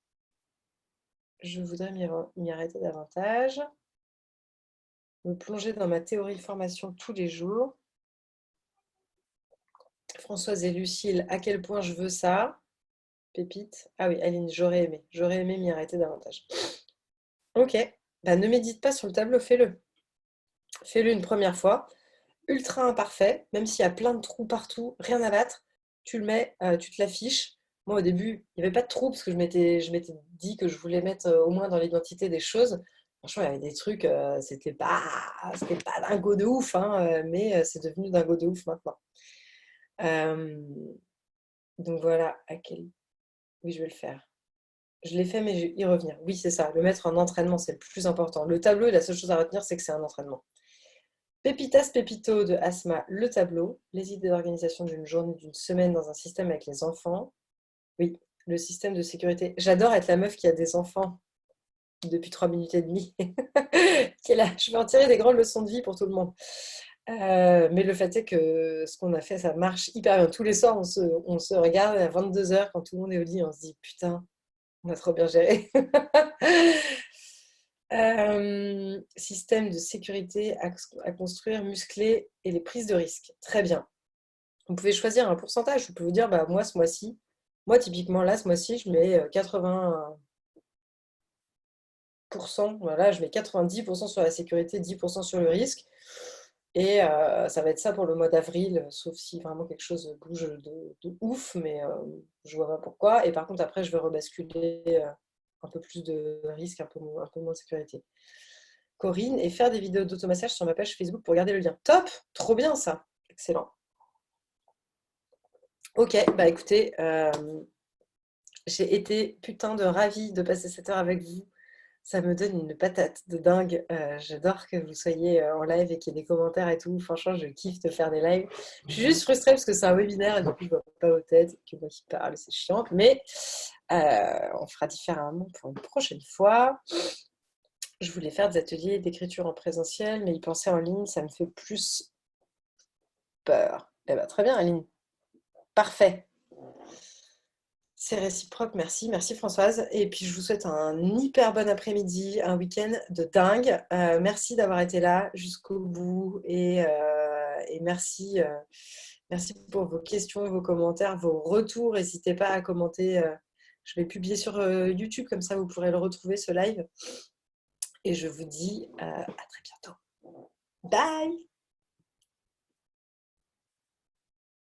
Speaker 1: Je voudrais m'y arrêter davantage. Me plonger dans ma théorie de formation tous les jours. Françoise et Lucille, à quel point je veux ça? Pépite. Ah oui, Aline, j'aurais aimé. J'aurais aimé m'y arrêter davantage. Ok, ne médite pas sur le tableau, fais-le. Fais-le une première fois. Ultra imparfait, même s'il y a plein de trous partout, rien à battre. Tu le mets, tu te l'affiches. Moi, au début, il n'y avait pas de trous parce que je m'étais dit que je voulais mettre au moins dans l'identité des choses. Franchement, il y avait des trucs, c'était pas dingo de ouf, hein, mais c'est devenu dingo de ouf maintenant. Donc voilà, oui, je vais le faire. Je l'ai fait, mais je vais y revenir. Oui, c'est ça, le mettre en entraînement, c'est le plus important. Le tableau, la seule chose à retenir, c'est que c'est un entraînement. Pépitas Pépito de Asma, le tableau. Les idées d'organisation d'une journée, d'une semaine dans un système avec les enfants. Oui, le système de sécurité. J'adore être la meuf qui a des enfants depuis 3 minutes et demie. Qui est là. Je vais en tirer des grandes leçons de vie pour tout le monde. Mais le fait est que ce qu'on a fait, ça marche hyper bien. Tous les soirs, on se regarde à 22h quand tout le monde est au lit. On se dit, putain, on a trop bien géré. Système de sécurité à construire, musclé et les prises de risque. Très bien. Vous pouvez choisir un pourcentage. Je peux vous dire, bah, moi, ce mois-ci, moi, typiquement, là, ce mois-ci, je mets 80%. Voilà, je mets 90% sur la sécurité, 10% sur le risque. Et ça va être ça pour le mois d'avril, sauf si vraiment quelque chose bouge de ouf, mais je vois pas pourquoi. Et par contre, après, je vais rebasculer un peu plus de risque, un peu moins de sécurité. Corinne, et faire des vidéos d'automassage sur ma page Facebook pour garder le lien. Top! Trop bien ça! Excellent. Ok, bah écoutez, j'ai été putain de ravie de passer cette heure avec vous. Ça me donne une patate de dingue. J'adore que vous soyez en live et qu'il y ait des commentaires et tout. Franchement, je kiffe de faire des lives. Je suis juste frustrée parce que c'est un webinaire et du coup, je ne vois pas vos têtes, que moi qui parle, c'est chiant. Mais on fera différemment pour une prochaine fois. Je voulais faire des ateliers d'écriture en présentiel, mais y penser en ligne, ça me fait plus peur. Eh ben, très bien, Aline. Parfait. C'est réciproque, merci. Merci Françoise. Et puis je vous souhaite un hyper bon après-midi, un week-end de dingue. Merci d'avoir été là jusqu'au bout et merci, merci pour vos questions, vos commentaires, vos retours. N'hésitez pas à commenter. Je vais publier sur YouTube, comme ça vous pourrez le retrouver ce live. Et je vous dis à très bientôt. Bye!